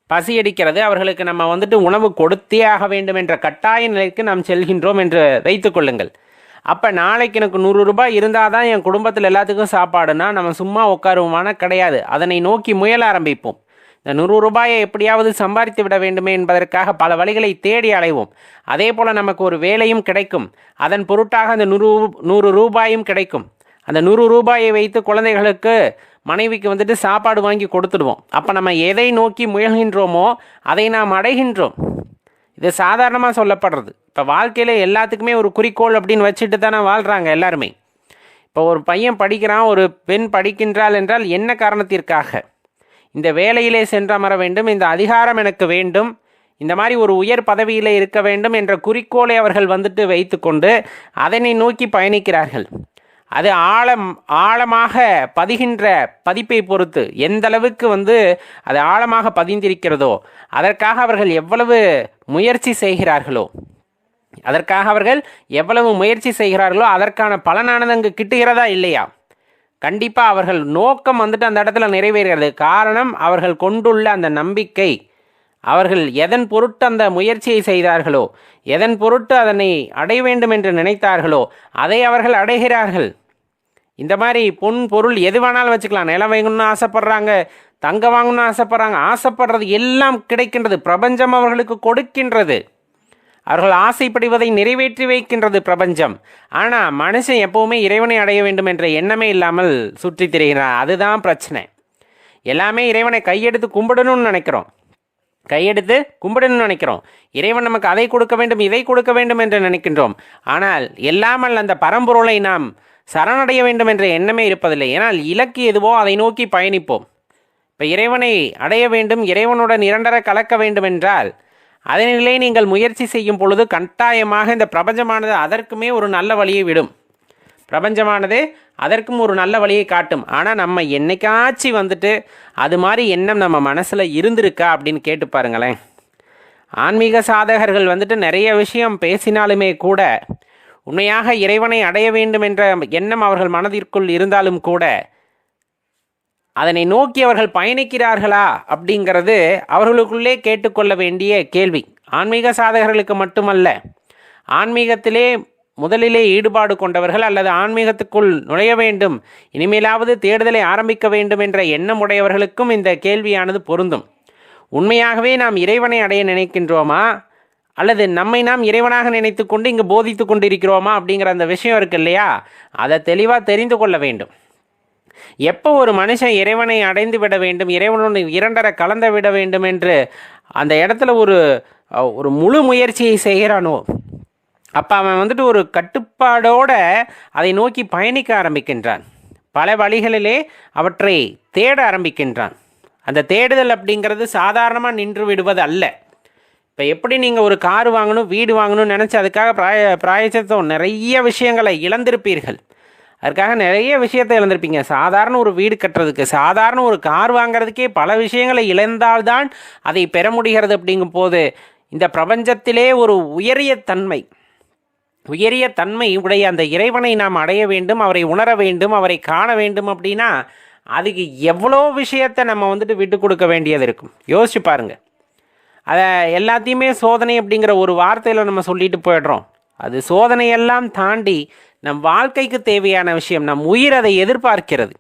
பசி அடிக்கிறது, அவர்களுக்கு நம்ம வந்துட்டு உணவு கொடுத்தே ஆக வேண்டும் என்ற கட்டாய நிலைக்கு நாம் செல்கின்றோம் என்று வைத்துக்கொள்ளுங்கள். அப்போ நாளைக்கு எனக்கு 100 ரூபாய் இருந்தால் தான் என் குடும்பத்தில் எல்லாத்துக்கும் சாப்பாடுனா நம்ம சும்மா உட்காருவோமான கிடையாது. அதனை நோக்கி முயல ஆரம்பிப்போம். இந்த 100 ரூபாயை எப்படியாவது சம்பாதித்து விட வேண்டுமே என்பதற்காக பல வழிகளை தேடி அலைவோம். அதே போல் நமக்கு ஒரு வேலையும் கிடைக்கும், அதன் பொருட்டாக அந்த 100 ரூபாயும் கிடைக்கும். அந்த 100 ரூபாயை வைத்து குழந்தைகளுக்கு மனைவிக்கு வந்துட்டு சாப்பாடு வாங்கி கொடுத்துடுவோம். அப்போ நம்ம எதை நோக்கி முயல்கின்றோமோ அதை நாம் அடைகின்றோம். இது சாதாரணமாக சொல்லப்படுறது. இப்போ வாழ்க்கையில் எல்லாத்துக்குமே ஒரு குறிக்கோள் அப்படின்னு வச்சுட்டு தானே வாழ்கிறாங்க எல்லாருமே. இப்போ ஒரு பையன் படிக்கிறான், ஒரு பெண் படிக்கின்றாள் என்றால் என்ன காரணத்திற்காக? இந்த வேலையிலே சென்றமர வேண்டும், இந்த அதிகாரம் எனக்கு வேண்டும், இந்த மாதிரி ஒரு உயர் பதவியில் இருக்க வேண்டும் என்ற குறிக்கோளை அவர்கள் வந்துட்டு வைத்து கொண்டு அதனை நோக்கி பயணிக்கிறார்கள். அது ஆழமாக பதிகின்ற பதிப்பை பொறுத்து எந்த அளவுக்கு வந்து அது ஆழமாக பதிந்திருக்கிறதோ அதற்காக அவர்கள் எவ்வளவு முயற்சி செய்கிறார்களோ அதற்கான பலனானது அங்கு கிட்டுகிறதா இல்லையா? கண்டிப்பாக அவர்கள் நோக்கம் வந்துட்டு அந்த இடத்துல நிறைவேறுகிறது. காரணம், அவர்கள் கொண்டுள்ள அந்த நம்பிக்கை. அவர்கள் எதன் பொருட்டு அந்த முயற்சியை செய்தார்களோ, எதன் பொருட்டு அதனை அடைய வேண்டும் என்று நினைத்தார்களோ அதை அவர்கள் அடைகிறார்கள். இந்த மாதிரி பொன் பொருள் எது வேணாலும் வச்சுக்கலாம். நிலம் வாங்கணும்னு ஆசைப்படுறாங்க, தங்கம் வாங்கணும்னு ஆசைப்படுறாங்க. ஆசைப்படுறது எல்லாம் கிடைக்கின்றது. பிரபஞ்சம் அவர்களுக்கு கொடுக்கின்றது. அவர்கள் ஆசைப்படுவதை நிறைவேற்றி வைக்கின்றது பிரபஞ்சம். ஆனால் மனுஷன் எப்போவுமே இறைவனை அடைய வேண்டும் என்ற எண்ணமே இல்லாமல் சுற்றி திரிகிறான். அதுதான் பிரச்சனை. எல்லாமே இறைவனை கையெடுத்து கும்பிடணும்னு நினைக்கிறோம். இறைவன் நமக்கு அதை கொடுக்க வேண்டும், இதை கொடுக்க வேண்டும் என்று நினைக்கின்றோம். ஆனால் எல்லாமல் அந்த பரம்பொருளை நாம் சரணடைய வேண்டும் என்ற எண்ணமே இருப்பதில்லை. ஏனால் இலக்கு எதுவோ அதை நோக்கி பயணிப்போம். இப்போ இறைவனை அடைய வேண்டும், இறைவனுடன் இரண்டர கலக்க வேண்டும் என்றால் அதனிலே நீங்கள் முயற்சி செய்யும் பொழுது கட்டாயமாக இந்த பிரபஞ்சமானது அதற்குமே ஒரு நல்ல வழியை விடும். பிரபஞ்சமானது அதற்கும் ஒரு நல்ல வழியை காட்டும். ஆனால் நம்ம என்னைக்காச்சும் வந்துட்டு அது மாதிரி எண்ணம் நம்ம மனசில் இருந்திருக்கா அப்படின்னு கேட்டு பாருங்களேன். ஆன்மீக சாதகர்கள் வந்துட்டு நிறைய விஷயம் பேசினாலுமே கூட உண்மையாக இறைவனை அடைய வேண்டும் என்ற எண்ணம் அவர்கள் மனதிற்குள் இருந்தாலும் கூட அதனை நோக்கி அவர்கள் பயணிக்கிறார்களா அப்படிங்கிறது அவர்களுக்குள்ளே கேட்டுக்கொள்ள வேண்டிய கேள்வி. ஆன்மீக சாதகர்களுக்கு மட்டுமல்ல, ஆன்மீகத்திலே முதலிலே ஈடுபாடு கொண்டவர்கள் அல்லது ஆன்மீகத்துக்குள் நுழைய வேண்டும், இனிமேலாவது தேடுதலை ஆரம்பிக்க வேண்டும் என்ற எண்ணம் உடையவர்களுக்கும் இந்த கேள்வியானது பொருந்தும். உண்மையாகவே நாம் இறைவனை அடைய நினைக்கின்றோமா அல்லது நம்மை நாம் இறைவனாக நினைத்து கொண்டு இங்கு போதித்து கொண்டிருக்கிறோமா அப்படிங்கிற அந்த விஷயம் இருக்கு இல்லையா, அதை தெளிவாக தெரிந்து கொள்ள வேண்டும். எப்போ ஒரு மனுஷன் இறைவனை அடைந்து விட வேண்டும், இறைவனோடு இரண்டரை கலந்து விட வேண்டும் என்று அந்த இடத்துல ஒரு முழு முயற்சியை செய்கிறானோ அப்போ அவன் வந்துட்டு ஒரு கட்டுப்பாடோடு அதை நோக்கி பயணிக்க ஆரம்பிக்கின்றான். பல வழிகளிலே அவற்றை தேட ஆரம்பிக்கின்றான். அந்த தேடுதல் அப்படிங்கிறது சாதாரணமாக நின்று விடுவது அல்ல. இப்போ எப்படி நீங்கள் ஒரு கார் வாங்கணும், வீடு வாங்கணும்னு நினச்சி அதுக்காக பிராயச்சித்தம் நிறைய விஷயங்களை இழந்திருப்பீர்கள். அதுக்காக நிறைய விஷயத்தை இழந்திருப்பீங்க. சாதாரண ஒரு வீடு கட்டுறதுக்கு, சாதாரண ஒரு கார் வாங்கிறதுக்கே பல விஷயங்களை இழந்தால்தான் அதை பெற முடிகிறது. அப்படிங்கும் போது இந்த பிரபஞ்சத்திலே ஒரு உயரிய தன்மை உடைய அந்த இறைவனை நாம் அடைய வேண்டும், அவரை உணர வேண்டும், அவரை காண வேண்டும். அப்படின்னா அதுக்கு எவ்வளோ விஷயத்தை நம்ம வந்துட்டு விட்டு கொடுக்க வேண்டியது இருக்கும். யோசிச்சு பாருங்கள். அதை எல்லாத்தையுமே சோதனை அப்படிங்கிற ஒரு வார்த்தையில் நம்ம சொல்லிட்டு போயிடுறோம். அது சோதனையெல்லாம் தாண்டி நம் வாழ்க்கைக்கு தேவையான விஷயம். நம் உயிர் அதை எதிர்பார்க்கிறது.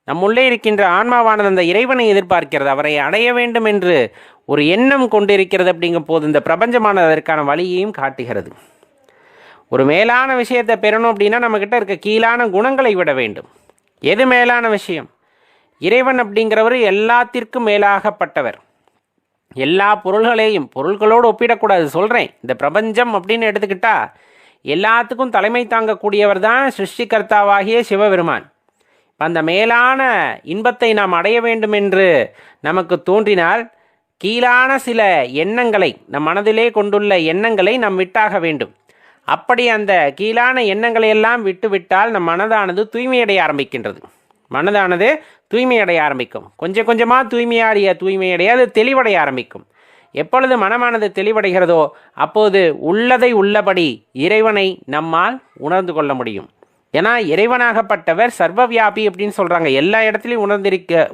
நம்முள்ளே இருக்கின்ற ஆன்மாவானது அந்த இறைவனை எதிர்பார்க்கிறது. அவரை அடைய வேண்டும் என்று ஒரு எண்ணம் கொண்டிருக்கிறது. அப்படிங்கும் போது இந்த பிரபஞ்சமானது அதற்கான வழியையும் காட்டுகிறது. ஒரு மேலான விஷயத்தை பெறணும் அப்படின்னா நம்மக்கிட்ட இருக்க கீழான குணங்களை விட வேண்டும். எது மேலான விஷயம்? இறைவன் அப்படிங்கிறவர் எல்லாத்திற்கும் மேலாகப்பட்டவர். எல்லா பொருள்களோடு ஒப்பிடக்கூடாது சொல்கிறேன். இந்த பிரபஞ்சம் அப்படின்னு எடுத்துக்கிட்டா எல்லாத்துக்கும் தலைமை தாங்கக்கூடியவர் தான் சிருஷ்டிகர்த்தாவாகிய சிவபெருமான். அந்த மேலான இன்பத்தை நாம் அடைய வேண்டும் என்று நமக்கு தோன்றினால் கீழான சில எண்ணங்களை, நம் மனதிலே கொண்டுள்ள எண்ணங்களை நாம் விட்டாக வேண்டும். அப்படி அந்த கீழான எண்ணங்களை எல்லாம் விட்டுவிட்டால் நம் மனதானது தூய்மையடைய ஆரம்பிக்கின்றது. மனதானது தூய்மையடைய ஆரம்பிக்கும். கொஞ்சம் கொஞ்சமாக தூய்மையடைய அது தெளிவடைய ஆரம்பிக்கும். எப்பொழுது மனமானது தெளிவடைகிறதோ அப்போது உள்ளதை உள்ளபடி இறைவனை நம்மால் உணர்ந்து கொள்ள முடியும். ஏன்னா இறைவனாகப்பட்டவர் சர்வவியாபி அப்படின்னு சொல்கிறாங்க. எல்லா இடத்துலையும்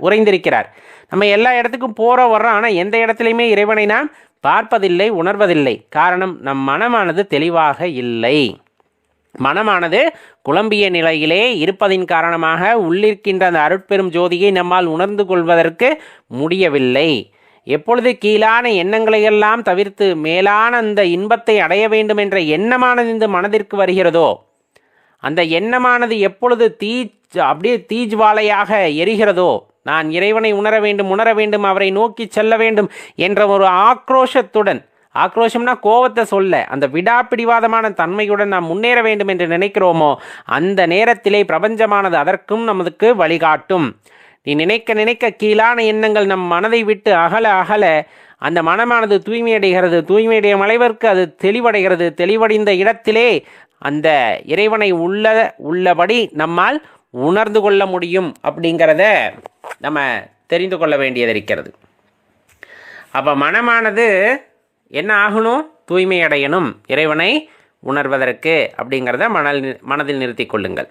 உறைந்திருக்கிறார். நம்ம எல்லா இடத்துக்கும் வர்றோம். ஆனால் எந்த இடத்துலையுமே இறைவனை நாம் பார்ப்பதில்லை, உணர்வதில்லை. காரணம், நம் மனமானது தெளிவாக இல்லை. மனமானது குழம்பிய நிலையிலே இருப்பதின் காரணமாக உள்ளிருக்கின்ற அந்த அருட்பெரும் ஜோதியை நம்மால் உணர்ந்து கொள்வதற்கு முடியவில்லை. எப்பொழுது கீழான எண்ணங்களையெல்லாம் தவிர்த்து மேலான அந்த இன்பத்தை அடைய வேண்டும் என்ற எண்ணமானது இந்த மனதிற்கு வருகிறதோ, அந்த எண்ணமானது எப்பொழுது அப்படியே தீஜ்வாலையாக எரிகிறதோ, நான் இறைவனை உணர வேண்டும், அவரை நோக்கி செல்ல வேண்டும் என்ற ஒரு ஆக்ரோஷம்னா கோபத்தை சொல்ல, அந்த விடாப்பிடிவாதமான தன்மையுடன் நாம் முன்னேற வேண்டும் என்று நினைக்கிறோமோ, அந்த நேரத்திலே பிரபஞ்சமானது அதற்கும் நமக்கு வழிகாட்டும். நீ நினைக்க கீழான எண்ணங்கள் நம் மனதை விட்டு அகல அந்த மனமானது தூய்மையடையும் அளவிற்கு அது தெளிவடைகிறது. தெளிவடைந்த இடத்திலே அந்த இறைவனை உள்ளபடி நம்மால் உணர்ந்து கொள்ள முடியும் அப்படிங்கிறத நம்ம தெரிந்து கொள்ள வேண்டியது இருக்கிறது. அப்போ மனமானது என்ன ஆகணும்? தூய்மையடையணும் இறைவனை உணர்வதற்கு அப்படிங்கிறத மனதில் நிறுத்தி கொள்ளுங்கள்.